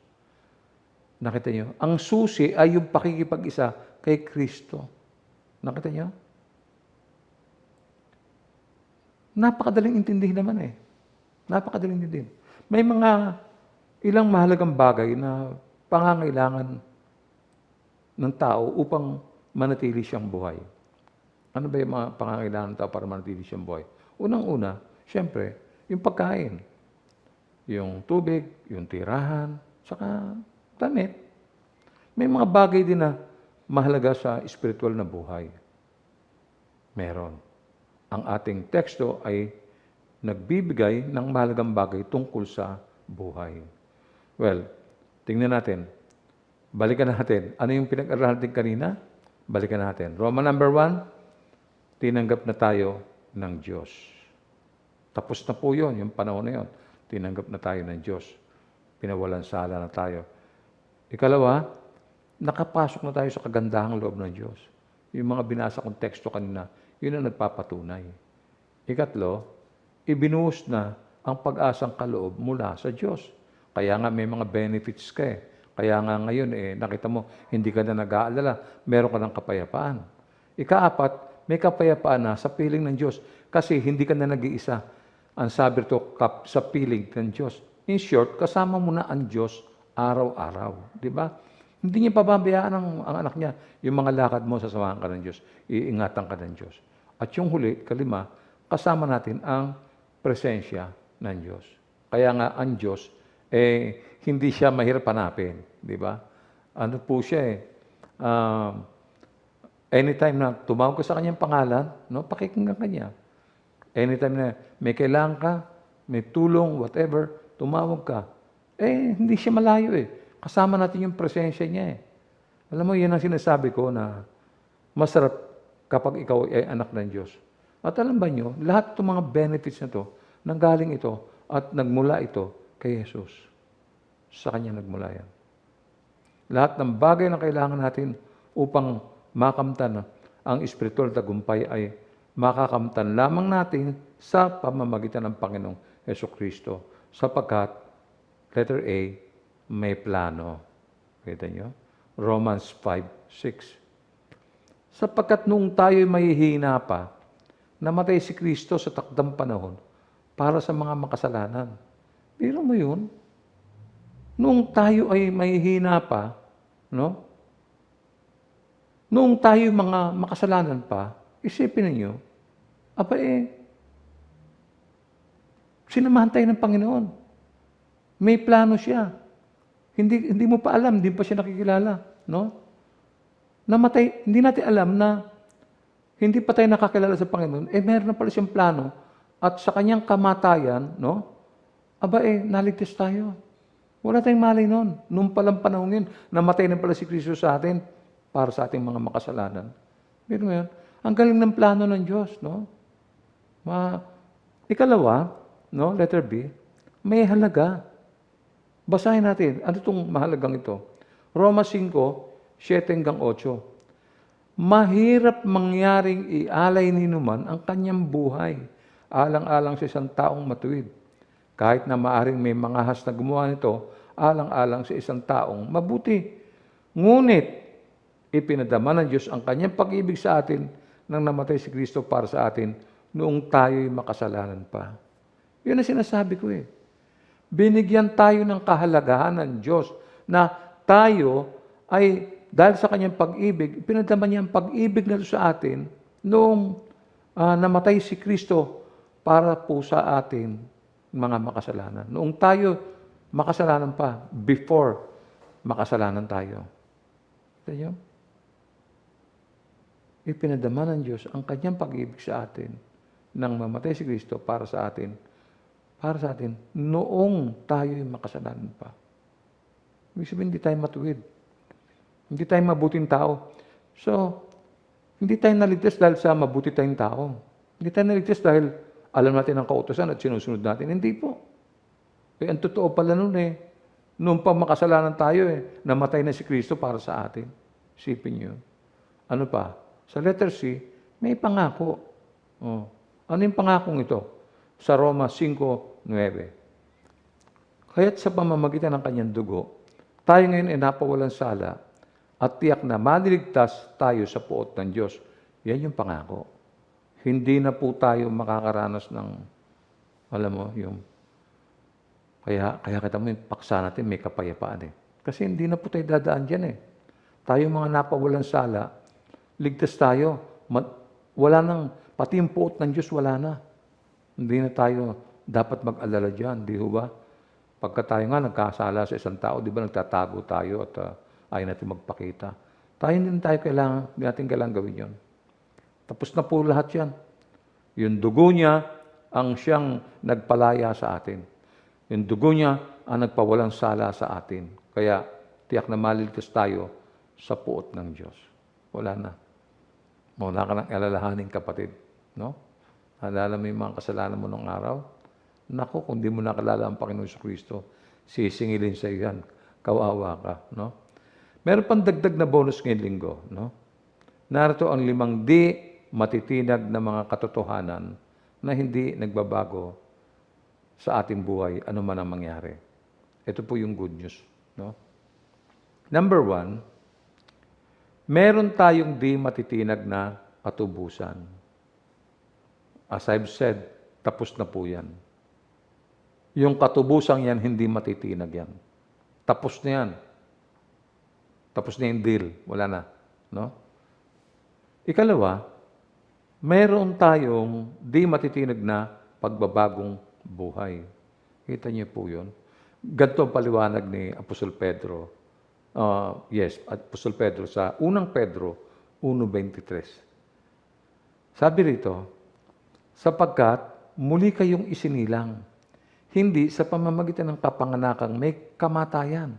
Nakita niyo? Ang susi ay yung pakikipag-isa kay Kristo. Nakita niyo? Napakadaling intindihin naman eh. Napakadaling intindihin. May mga ilang mahalagang bagay na pangangailangan ng tao upang manatili siyang buhay. Ano ba yung mga pangangailangan ng tao para manatili siyang buhay? Unang-una, siyempre, yung pagkain. Yung tubig, yung tirahan, saka damit. May mga bagay din na mahalaga sa spiritual na buhay. Meron. Ang ating teksto ay nagbibigay ng mahalagang bagay tungkol sa buhay. Well, tingnan natin. Balikan natin. Ano yung pinag-aralan natin kanina? Balikan natin. Roman number 1, tinanggap na tayo ng Diyos. Tapos na po yun, yung panahon na yun. Tinanggap na tayo ng Diyos. Pinawalan sala na tayo. Ikalawa, nakapasok na tayo sa kagandahang loob ng Diyos. Yung mga binasa kong teksto kanina, yun ang nagpapatunay. Ikatlo, ibinuhos na ang pag-asang kaloob mula sa Diyos. Kaya nga may mga benefits ka eh. Kaya nga ngayon nakita mo, hindi ka na nag-aalala, meron ka ng kapayapaan. Ikaapat, may kapayapaan na sa piling ng Diyos kasi hindi ka na nag-iisa. Ang sabi rito, sa piling ng Diyos. In short, kasama mo na ang Diyos araw-araw. Di ba? Hindi niya pababayaan ang anak niya. Yung mga lakad mo, sasamahan ka ng Diyos. Iingatan ka ng Diyos. At yung huli, kalima, kasama natin ang presensya ng Diyos. Kaya nga ang Diyos, hindi siya mahirap hanapin. Di ba? Ano po siya anytime na tumawag ka sa kanyang pangalan, no, pakikinggan ka niya. Anytime na may kailangan ka, may tulong, whatever, tumawag ka. Hindi siya malayo Kasama natin yung presensya niya Alam mo, yan ang sinasabi ko na masarap kapag ikaw ay anak ng Diyos. At alam ba nyo, lahat itong mga benefits na to, nanggaling ito at nagmula ito kay Jesus. Sa Kanya nagmula yan. Lahat ng bagay na kailangan natin upang makamtan ang espiritual na tagumpay ay makakamtan lamang natin sa pamamagitan ng Panginoong Hesukristo. Sapagkat, letter A, may plano. Kita nyo? Romans 5:6. Sapagkat nung tayo'y mahihina pa, namatay si Kristo sa takdang panahon para sa mga makasalanan. Pero mo yun, nung tayo ay mahihina pa, no? Nung tayo mga makasalanan pa, isipin ninyo, sinamahan tayo ng Panginoon. May plano siya. Hindi mo pa alam, hindi pa siya nakikilala, no? Namatay, hindi natin alam na hindi pa tayo nakakilala sa Panginoon, meron na pala siyang plano at sa kanyang kamatayan, no? Naligtas tayo. Wala tayong malay noon. Noong palang panahon yun, namatay na pala si Kristo sa atin para sa ating mga makasalanan. Pero ngayon, ang galing ng plano ng Diyos, no? Ikalawa, no, letter B, may halaga. Basahin natin, ano itong mahalagang ito? Roma 5:7-8. Mahirap mangyaring ialay ni numan ang kanyang buhay, alang-alang sa isang taong matuwid. Kahit na maaring may mga has na gumawa nito, alang-alang sa isang taong mabuti. Ngunit, ipinadama ng Diyos ang kanyang pag-ibig sa atin nang namatay si Kristo para sa atin noong tayo'y makasalanan pa. Yun ang sinasabi ko Binigyan tayo ng kahalagahan ng Diyos na tayo ay, dahil sa kanyang pag-ibig, pinadama niya ang pag-ibig na sa atin noong namatay si Kristo para po sa atin mga makasalanan. Noong tayo makasalanan pa, before makasalanan tayo. Ito ipinadama ng Diyos ang kanyang pag-ibig sa atin nang mamatay si Kristo para sa atin noong tayo'y makasalanan pa. Ibig sabihin, hindi tayo matuwid. Hindi tayo mabuting tao. So, hindi tayo naligtas dahil sa mabuti tayong tao. Hindi tayo naligtas dahil alam natin ang kautusan at sinusunod natin. Hindi po. Ang totoo pala nun noong pa makasalanan tayo namatay na si Kristo para sa atin. Isipin niyo. Ano pa? Sa letter C, may pangako. Ano yung pangakong ito? Sa Roma 5:9. Kaya't sa pamamagitan ng kanyang dugo, tayo ngayon ay napawalang sala at tiyak na maniligtas tayo sa puot ng Diyos. Yan yung pangako. Hindi na po tayo makakaranas ng, alam mo, kaya kita mo yung paksa natin, may kapayapaan Kasi hindi na po tayo dadaan dyan Tayo mga napawalang sala, ligtas tayo. Wala nang, pati yung puot ng Diyos, wala na. Hindi na tayo dapat mag-alala dyan, di ba? Pagka tayo nga nagkasala sa isang tao, di ba nagtatago tayo at ayaw natin magpakita. Tayo hindi natin kailangan gawin yun. Tapos na po lahat yan. Yung dugo niya ang siyang nagpalaya sa atin. Yung dugo niya ang nagpawalang sala sa atin. Kaya tiyak na maliligtas tayo sa puot ng Diyos. Wala na. Wala ka nang alalahanin, kapatid. No? Alala mo yung mga kasalanan mo nung araw? Naku, kung di mo nakalala ang Panginoon Kristo, sisingilin sa iyo yan. Kawawa ka, no? Meron pang dagdag na bonus ngayong linggo, no? Narito ang 5 di matitinag na mga katotohanan na hindi nagbabago sa ating buhay, ano man ang mangyari. Ito po yung good news, no? Number 1, meron tayong di matitinag na katubusan. As I've said, tapos na po yan. Yung katubusang yan, hindi matitinag yan. Tapos na yan. Tapos na yung deal. Wala na. No? Ikalawa, meron tayong di matitinag na pagbabagong buhay. Kita niyo po yun. Ganito ang paliwanag ni Apostol Pedro. Apostol Pedro sa unang Pedro 1:23. Sabi rito, sapagkat muli kayong isinilang, hindi sa pamamagitan ng kapanganakang may kamatayan,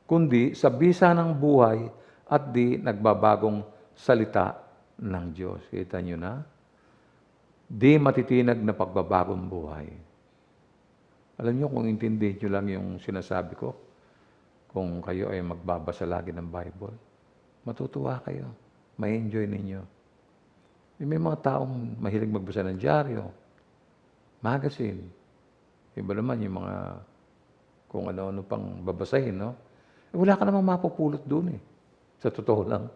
kundi sa bisa ng buhay at di nagbabagong salita ng Diyos. Kita nyo na? Di matitinag na pagbabagong buhay. Alam nyo, kung intindihin nyo lang yung sinasabi ko, kung kayo ay magbabasa lagi ng Bible, matutuwa kayo. May enjoy ninyo. May mga taong mahilig magbasa ng dyaryo, magazine. Iba naman yung mga kung ano-ano pang babasahin, no? Wala ka namang mapupulot doon eh. Sa totoo lang.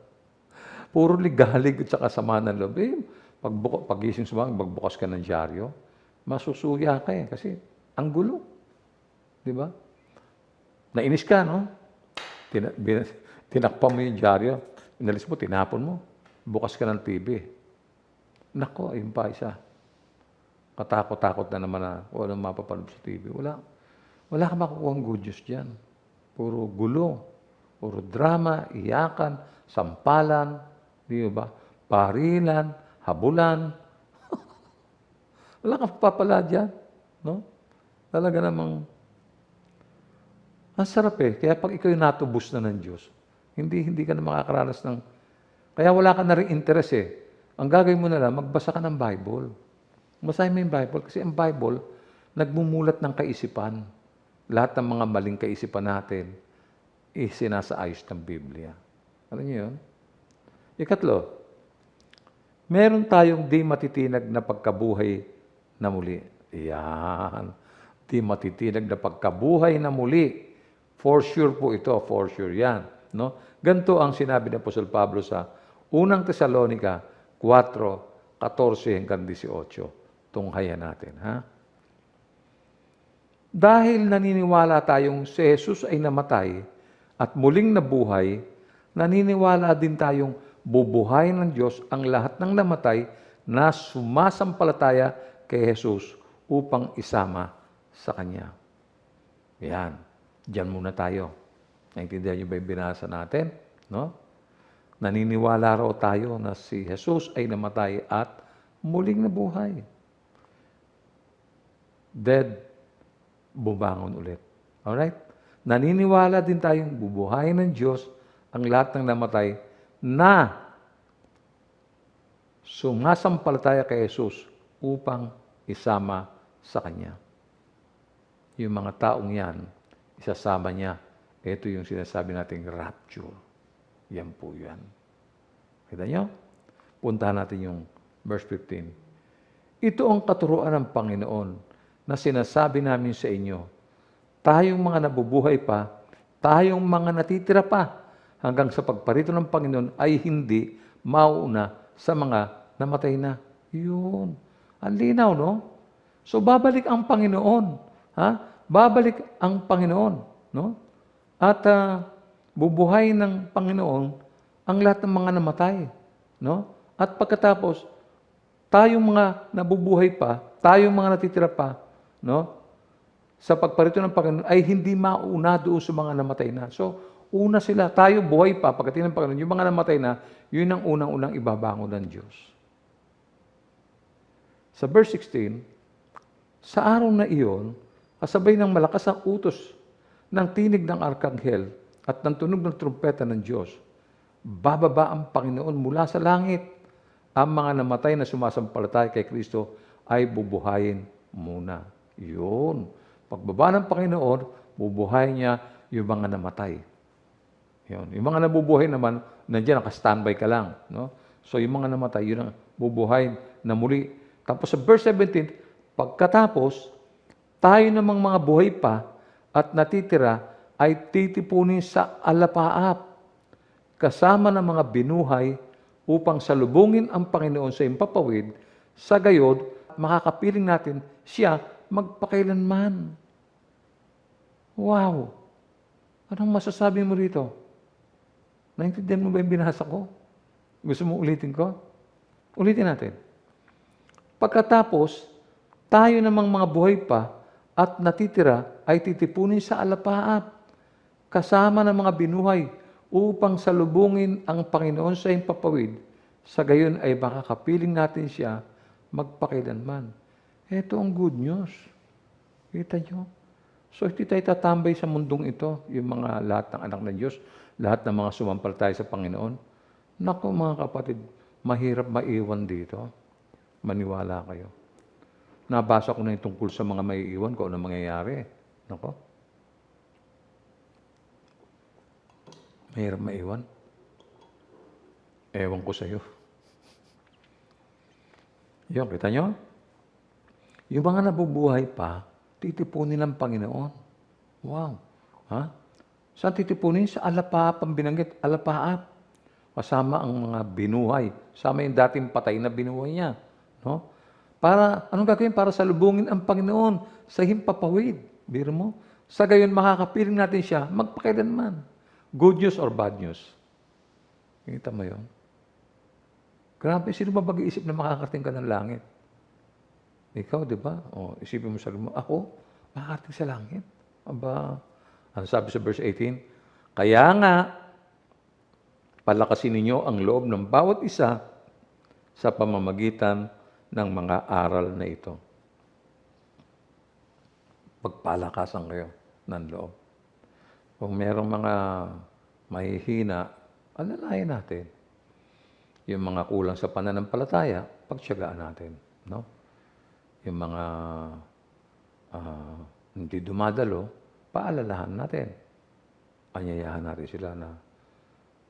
Puro ligalig at saka sama ng loob. Pagising sumang, magbukas ka ng dyaryo, masusuya ka eh. Kasi ang gulo. Di ba? Nainis ka, no? Tinakpan mo yung dyaryo. Inalis mo, tinapon mo. Bukas ka ng TV. Nako, ayun pa isa. Katakot-takot na naman na walang mapapanood sa TV. Wala ka makukuha ang good news dyan. Puro gulo, puro drama, iyakan, sampalan, di ba? Parilan, habulan. Wala ka papala dyan. No? Talaga namang, ang sarap eh. Kaya pag ikaw yung natubos na ng Diyos, hindi ka na makakaranas ng, kaya wala ka na rin interest eh. Ang gagawin mo na lang, magbasa ka ng Bible. Basahin mo yung Bible kasi ang Bible, nagmumulat ng kaisipan. Lahat ng mga maling kaisipan natin, sinasaayos ng Biblia. Ano niyo yun? Ikatlo, meron tayong di matitinag na pagkabuhay na muli. Yan. Di matitinag na pagkabuhay na muli. For sure po ito, for sure yan. No? Ganito ang sinabi ni Apostol Pablo sa unang Tesalonica 4:14-18. Tunghayan natin, ha? Dahil naniniwala tayong si Jesus ay namatay at muling nabuhay, naniniwala din tayong bubuhay ng Diyos ang lahat ng namatay na sumasampalataya kay Jesus upang isama sa Kanya. Yan. Diyan muna tayo. Naintindihan niyo ba yung binasa natin? No? Naniniwala raw tayo na si Jesus ay namatay at muling nabuhay. Dead, bumangon ulit. Alright? Naniniwala din tayong bubuhayin ng Diyos ang lahat ng namatay na sumasampalataya kay Jesus upang isama sa Kanya. Yung mga taong yan, isasama niya. Ito yung sinasabi nating rapture. Yan po yan. Kita nyo? Puntahan natin yung verse 15. Ito ang katuruan ng Panginoon na sinasabi namin sa inyo. Tayong mga nabubuhay pa, tayong mga natitira pa, hanggang sa pagparito ng Panginoon ay hindi mauna sa mga namatay na. Yun. Ang linaw, no? So, babalik ang Panginoon. Ha? Babalik ang Panginoon. No? At bubuhay ng Panginoon ang lahat ng mga namatay. No? At pagkatapos, tayong mga nabubuhay pa, tayong mga natitira pa, no? Sa pagparito ng Panginoon ay hindi mauna doon sa mga namatay na. So, una sila, tayo buhay pa, pagdating ng Panginoon, yung mga namatay na, yun ang unang-unang ibabangon ng Diyos. Sa verse 16, sa araw na iyon, kasabay ng malakas ang utos ng tinig ng arkanghel at ng tunog ng trumpeta ng Diyos, bababa ang Panginoon mula sa langit. Ang mga namatay na sumasampalataya kay Kristo ay bubuhayin muna. Yun. Pagbaba ng Panginoon, bubuhayin niya yung mga namatay. Yun. Yung mga nabubuhay naman, nandiyan, naka-standby ka lang. No? So yung mga namatay, yun ang bubuhayin na muli. Tapos sa verse 17, pagkatapos, tayo namang mga buhay pa at natitira ay titipunin sa alapaap kasama ng mga binuhay upang salubungin ang Panginoon sa impapawid, sa gayod, makakapiling natin siya magpakailanman. Wow! Anong masasabi mo rito? Naintindihan mo ba yung binasa ko? Gusto mo ulitin ko? Ulitin natin. Pagkatapos, tayo namang mga buhay pa at natitira ay titipunin sa alapaap kasama ng mga binuhay upang salubungin ang Panginoon sa impapawid. Sa gayon ay makakapiling natin siya magpakailanman. Ito ang good news. Kita nyo? So, hindi tayo tatambay sa mundong ito, yung mga lahat ng anak ng Diyos, lahat ng mga sumampalataya sa Panginoon. Naku mga kapatid, mahirap maiwan dito. Maniwala kayo. Nabasa ko na yung tungkol sa mga maiiwan kung ano mangyayari. Nako. Mahirap maiwan. Ewan ko sa'yo. Yun, kita nyo? Yung mga nabubuhay pa, titipunin ng Panginoon. Wow. Ha? Saan titipunin? Sa alapaap ang binanggit. Alapaap. Kasama ang mga binuhay. Sama yung dating patay na binuhay niya. No? Para, anong gagawin? Para salubungin ang Panginoon sa himpapawid. Biro mo? Sa gayon, makakapiling natin siya magpakailanman. Good news or bad news? Kita mo yun? Grabe, sino ba mag-iisip na makakarating ka ng langit? Ikaw, di ba? O, isipin mo sa mo, ako, makakarating sa langit. Aba, ano sabi sa verse 18? Kaya nga, palakasin ninyo ang loob ng bawat isa sa pamamagitan ng mga aral na ito. Pagpalakasan kayo ng loob. Kung merong mga mahihina, alalayan natin. Yung mga kulang sa pananampalataya, pagtiyagaan natin. No? Yung mga hindi dumadalo, paalalahan natin. Anyayahan natin sila na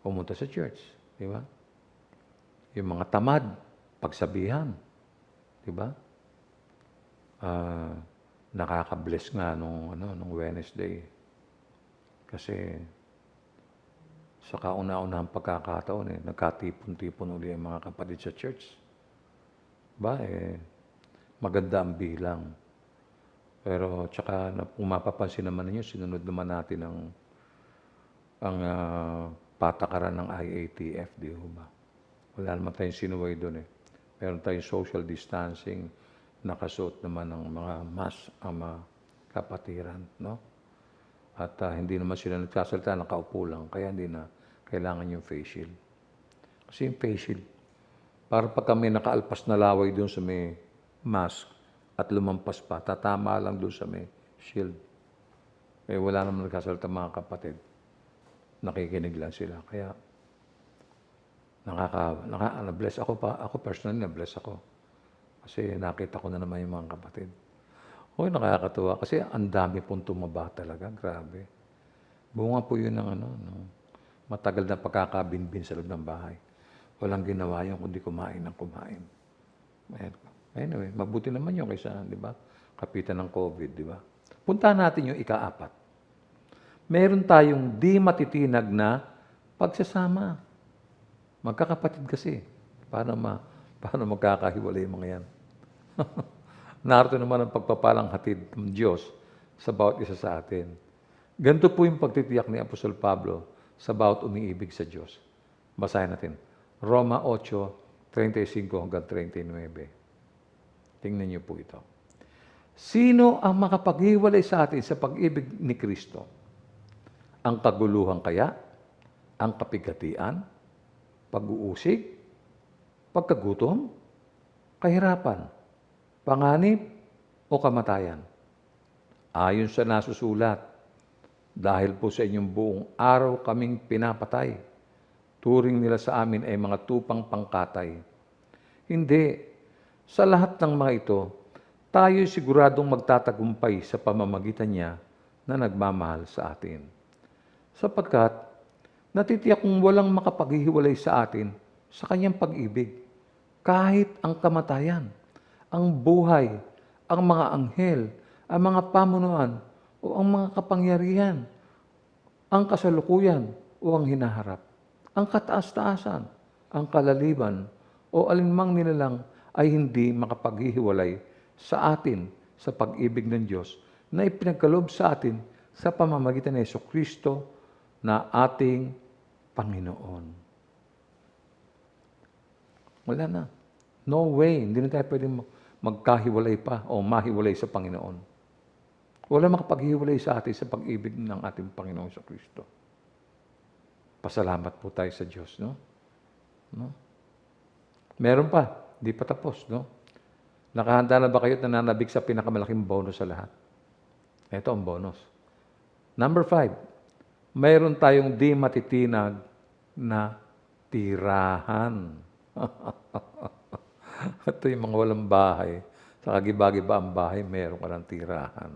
pumunta sa church. Di ba? Yung mga tamad, pagsabihan. Di ba? Nakaka-bless nga nung Wednesday. Kasi sa kauna-unahang pagkakataon, nagkatipon-tipon uli ang mga kapatid sa church. Ba, maganda ang bilang. Pero, tsaka, kung mapapansin naman ninyo, sinunod naman natin ang patakaran ng IATF, di ba? Wala naman tayong sinuway doon Meron tayong social distancing, nakasuot naman ng mga mask ang mga kapatiran, no? At hindi naman sila nagsasalita, nakaupo lang, kaya hindi na kailangan yung face shield. Kasi yung face shield, para pag kami nakaalpas na laway doon sa may mask at lumampas pa, tatama lang doon sa may shield. Wala naman nagsasalita mga kapatid. Nakikinig lang sila. Kaya, na-bless ako pa. Ako personally, na-bless ako. Kasi nakita ko na naman yung mga kapatid. Hoy, nakakatuwa. Kasi ang dami pong tumaba talaga. Grabe. Bunga po yun ng matagal na pagkakabinbin sa loob ng bahay. Walang ginawa yun kundi kumain ng kumain. Anyway, mabuti naman yun kaysa, di ba? Kapitan ng COVID, di ba? Puntahan natin yung ika-4. Meron tayong di matitinag na pagsasama. Magkakapatid kasi. Paano magkakahiwalay yung mga yan? Narito naman ang pagpapalang hatid ng Diyos sa bawat isa sa atin. Ganito po yung pagtitiyak ni Apostol Pablo sa bawat umiibig sa Diyos. Basahin natin. Roma 8:35-39. Tingnan niyo po ito. Sino ang makapaghiwalay sa atin sa pag-ibig ni Kristo? Ang kaguluhan kaya? Ang kapigatian? Pag-uusig? Pagkagutom? Kahirapan? Panganib? O kamatayan? Ayon sa nasusulat, dahil po sa inyong buong araw kaming pinapatay, turing nila sa amin ay mga tupang pangkatay. Hindi, Sa lahat ng mga ito, tayo siguradong magtatagumpay sa pamamagitan niya na nagmamahal sa atin. Sapagkat natitiyak kong walang makapaghihiwalay sa atin sa kanyang pag-ibig. Kahit ang kamatayan, ang buhay, ang mga anghel, ang mga pamunuan, o ang mga kapangyarihan, ang kasalukuyan o ang hinaharap, ang kataas-taasan, ang kalaliban, o alinmang nilalang ay hindi makapaghihiwalay sa atin sa pag-ibig ng Diyos na ipinagkaloob sa atin sa pamamagitan ng Jesucristo na ating Panginoon. Wala na. No way. Hindi na tayo pwedeng magkahiwalay pa o mahiwalay sa Panginoon. Wala makapaghiwalay sa atin sa pag-ibig ng ating Panginoong Jesucristo. Pasalamat po tayo sa Diyos, no? Meron pa. Di pa tapos, no? Nakahanda na ba kayo at nananabik sa pinakamalaking bonus sa lahat? Ito ang bonus. Number 5, mayroon tayong di matitinag na tirahan. Ito yung mga walang bahay. Sa kagiba-giba ang bahay, mayroon ka ng tirahan.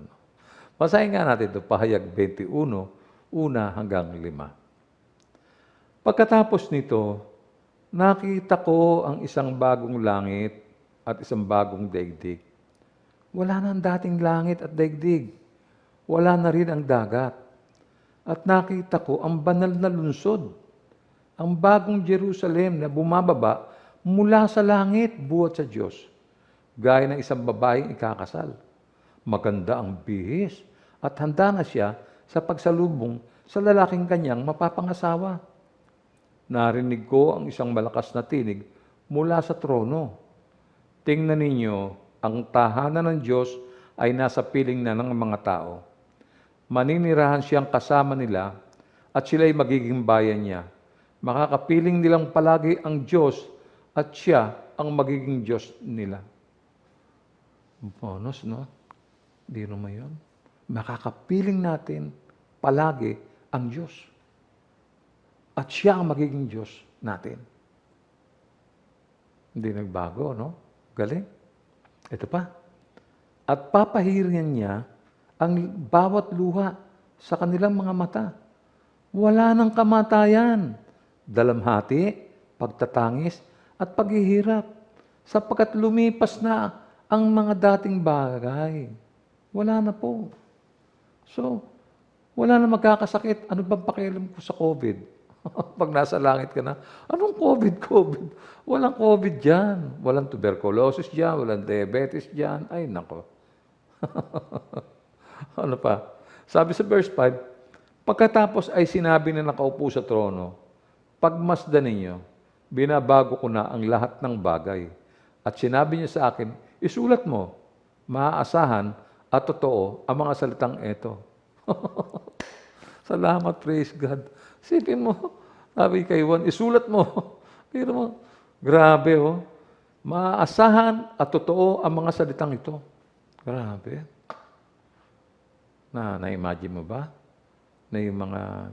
Basahin nga natin ito, Pahayag 21, 1 hanggang 5. Pagkatapos nito, nakita ko ang isang bagong langit at isang bagong daigdig. Wala na ang dating langit at daigdig. Wala na rin ang dagat. At nakita ko ang banal na lungsod, ang bagong Jerusalem na bumababa mula sa langit buhat sa Diyos, gaya ng isang babaeng ikakasal. Maganda ang bihis at handa na siya sa pagsalubong sa lalaking kanyang mapapangasawa. Narinig ko ang isang malakas na tinig mula sa trono. Tingnan ninyo, ang tahanan ng Diyos ay nasa piling na ng mga tao. Maninirahan siyang kasama nila at sila'y magiging bayan niya. Makakapiling nilang palagi ang Diyos at siya ang magiging Diyos nila. Bonus, no? Di naman yun. Makakapiling natin palagi ang Diyos. At siya ang magiging Diyos natin. Hindi nagbago, no? Galing. Ito pa. At papahiringan niya ang bawat luha sa kanilang mga mata. Wala nang kamatayan, dalamhati, pagtatangis, at paghihirap, sapagkat lumipas na ang mga dating bagay. Wala na po. So, wala na magkakasakit. Ano bang pakialam ko sa COVID? Pag nasa langit ka na, anong COVID? Walang COVID dyan. Walang tuberculosis dyan, walang diabetes dyan. Ay, nako. Ano pa? Sabi sa verse 5, pagkatapos ay sinabi na nakaupo sa trono, pagmasdan ninyo, binabago ko na ang lahat ng bagay. At sinabi niya sa akin, isulat mo, maaasahan at totoo ang mga salitang ito. Salamat, praise God. Sipin mo, sabi kay Juan, isulat mo. Pero mo, grabe oh. Maaasahan at totoo ang mga salitang ito. Grabe. Na-imagine mo ba? Na yung mga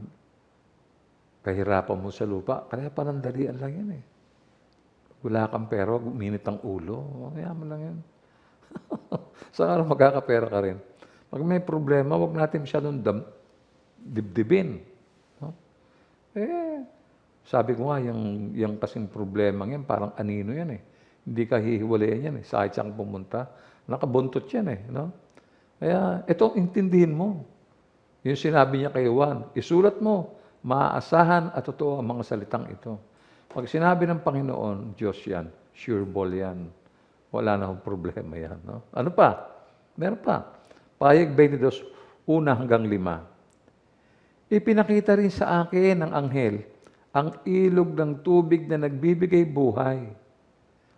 kahirapan mo sa lupa, kaya panandalian lang yan eh. Wala kang pera, minit ang ulo. Mayaman lang yan. Sa araw magkakapera ka rin. Pag may problema, huwag natin masyadong dibdibin. No? Sabi ko nga, yung kasing problema yan, parang anino yan eh. Hindi ka hihiwalayan yan eh. Sa kahit siyang pumunta, nakabuntot yan eh. No? Kaya, ito, intindihin mo. Yung sinabi niya kay Juan, isulat mo, maaasahan at totoo ang mga salitang ito. Pag sinabi ng Panginoon, Diyos yan, sure ball yan. Wala na akong problema yan. No? Ano pa? Meron pa. Pahayag 22, 1 hanggang 5. Ipinakita rin sa akin ng anghel ang ilog ng tubig na nagbibigay buhay.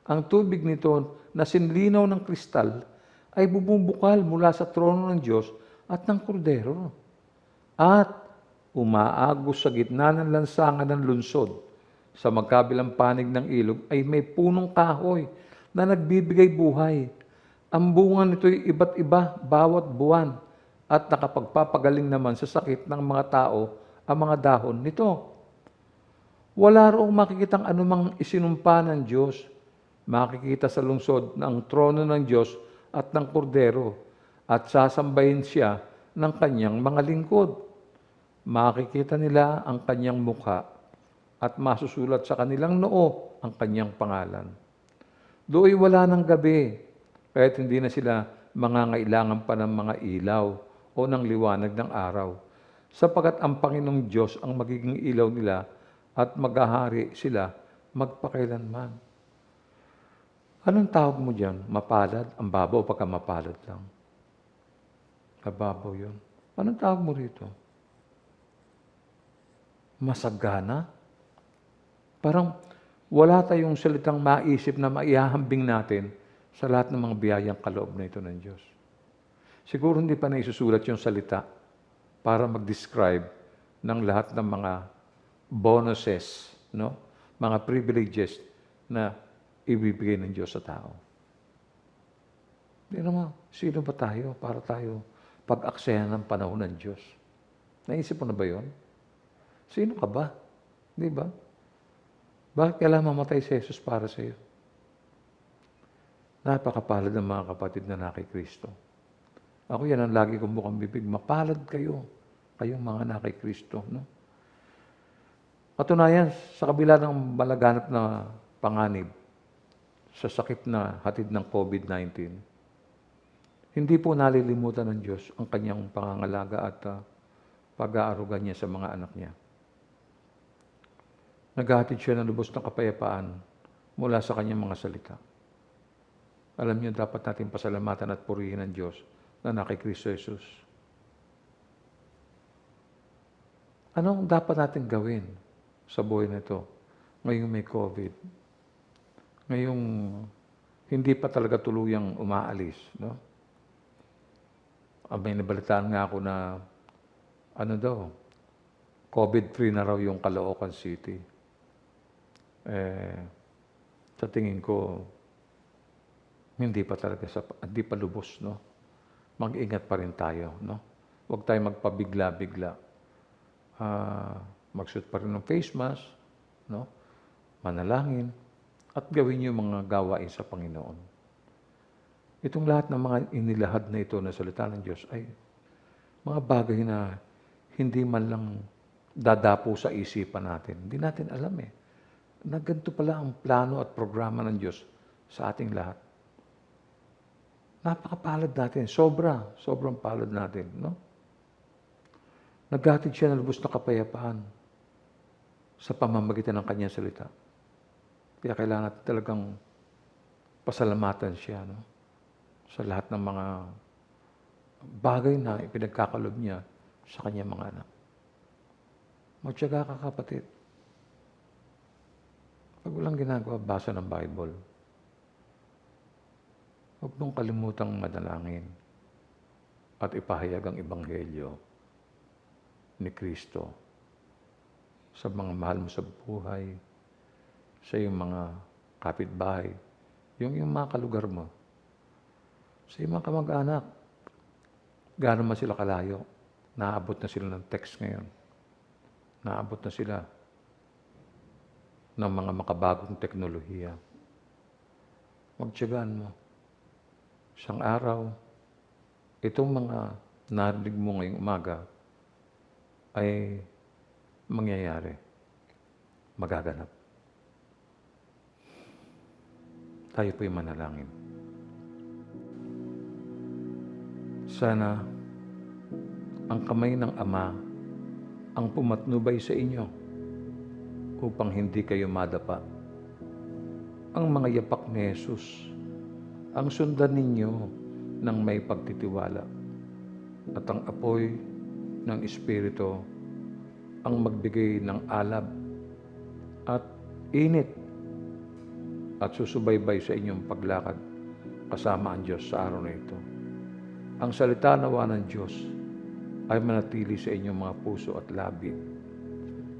Ang tubig nito na sinlinaw ng kristal ay bumubukal mula sa trono ng Diyos at ng Kordero. At umaagos sa gitna ng lansangan ng lunsod. Sa magkabilang panig ng ilog ay may punong kahoy na nagbibigay buhay. Ang bunga nito'y iba't iba bawat buwan at nakapagpapagaling naman sa sakit ng mga tao ang mga dahon nito. Wala roong makikitang anumang isinumpa ng Diyos makikita sa lungsod ng trono ng Diyos at ng Kordero at sasambahin siya ng kanyang mga lingkod. Makikita nila ang kanyang mukha at masusulat sa kanilang noo ang kanyang pangalan. Do'y wala ng gabi, kahit hindi na sila mangangailangan pa ng mga ilaw o ng liwanag ng araw, sapagkat ang Panginoong Diyos ang magiging ilaw nila at maghahari sila magpakailanman. Anong tawag mo diyan? Mapalad? Ang babaw pagka mapalad lang. Mababaw yun. Anong tawag mo rito? Masagana? Parang wala tayong salitang maisip na maihahambing natin sa lahat ng mga biyayang kaloob na ito ng Diyos. Siguro hindi pa naisusulat yung salita para mag-describe ng lahat ng mga bonuses, no? Mga privileges na ibibigay ng Diyos sa tao. Hindi naman, sino ba tayo para tayo pag-aksayan ng panahon ng Diyos? Naisip mo na ba yun? Sino ka ba? Di ba? Bakit kailangan mamatay si Jesus para sa iyo? Napakapalad ng mga kapatid na nakay Kristo. Ako yan ang lagi kong bukang bibig. Mapalad kayo. Kayong mga nakay Kristo. No? Katunayan, sa kabila ng malaganap na panganib, sa sakit na hatid ng COVID-19, hindi po nalilimutan ng Diyos ang kanyang pangangalaga at pag-aaruga niya sa mga anak niya. Naghahatid siya ng lubos ng kapayapaan mula sa kanyang mga salita. Alam niyo, dapat natin pasalamatan at purihin ang Diyos na nakay Kristo Jesus. Anong dapat natin gawin sa buhay na ito ngayong may COVID? Ngayong hindi pa talaga tuluyang umaalis, no? May nabalitaan nga ako na COVID-free na raw yung Caloocan City. Sa tingin ko, hindi pa lubos, no? Mag-ingat pa rin tayo, no? Huwag tayo magpabigla-bigla. Magsuot pa rin ng face mask, no? Manalangin, at gawin yung mga gawain sa Panginoon. Itong lahat ng mga inilahad na ito na salita ng Diyos ay mga bagay na hindi man lang dadapo sa isipan natin. Hindi natin alam na ganito pala ang plano at programa ng Diyos sa ating lahat. Napakapalad natin. Sobrang palad natin. No? Naghatid siya ng lubos na kapayapaan sa pamamagitan ng kanyang salita. Kaya kailangan natin talagang pasalamatan siya, no? Sa lahat ng mga bagay na ipinagkakalob niya sa kanyang mga anak. Magtiyaga ka, kapatid. Pag walang ginagawa, basa ng Bible. Huwag mong kalimutang manalangin at ipahayag ang Ebanghelyo ni Kristo sa mga mahal mo sa buhay, sa iyong mga kapitbahay, yung mga kalugar mo, sa iyong mga kamag-anak. Gaano man sila kalayo, naabot na sila ng text ngayon. Naabot na sila ng mga makabagong teknolohiya. Magtiyagaan mo. Isang araw, itong mga narinig mo ngayong umaga ay mangyayari. Magaganap. Tayo po'y manalangin. Sana ang kamay ng Ama ang pumatnubay sa inyo upang hindi kayo madapa. Ang mga yapak ni Jesus ang sundan ninyo ng may pagtitiwala at ang apoy ng Espiritu ang magbigay ng alab at init at susubaybay sa inyong paglakad kasama ang Diyos sa araw na ito. Ang salita nawa ng Diyos ay manatili sa inyong mga puso at labi.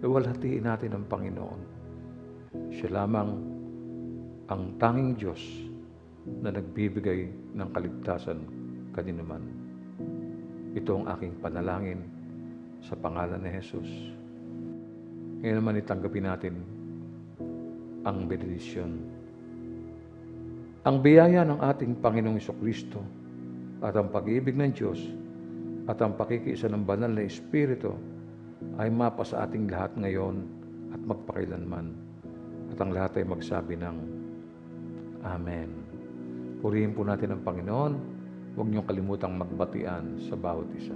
Luwalhatiin natin ang Panginoon. Siya lamang ang tanging Diyos na nagbibigay ng kaligtasan kaninuman. Ito ang aking panalangin sa pangalan ni Jesus. Ngayon naman itanggapin natin ang benedisyon. Ang biyaya ng ating Panginoong Kristo at ang pag-ibig ng Diyos at ang pakikiisa ng banal na Espiritu ay mapa sa ating lahat ngayon at magpakailanman. At ang lahat ay magsabi ng Amen. Purihin po natin ang Panginoon. Huwag niyong kalimutang magbatian sa bawat isa.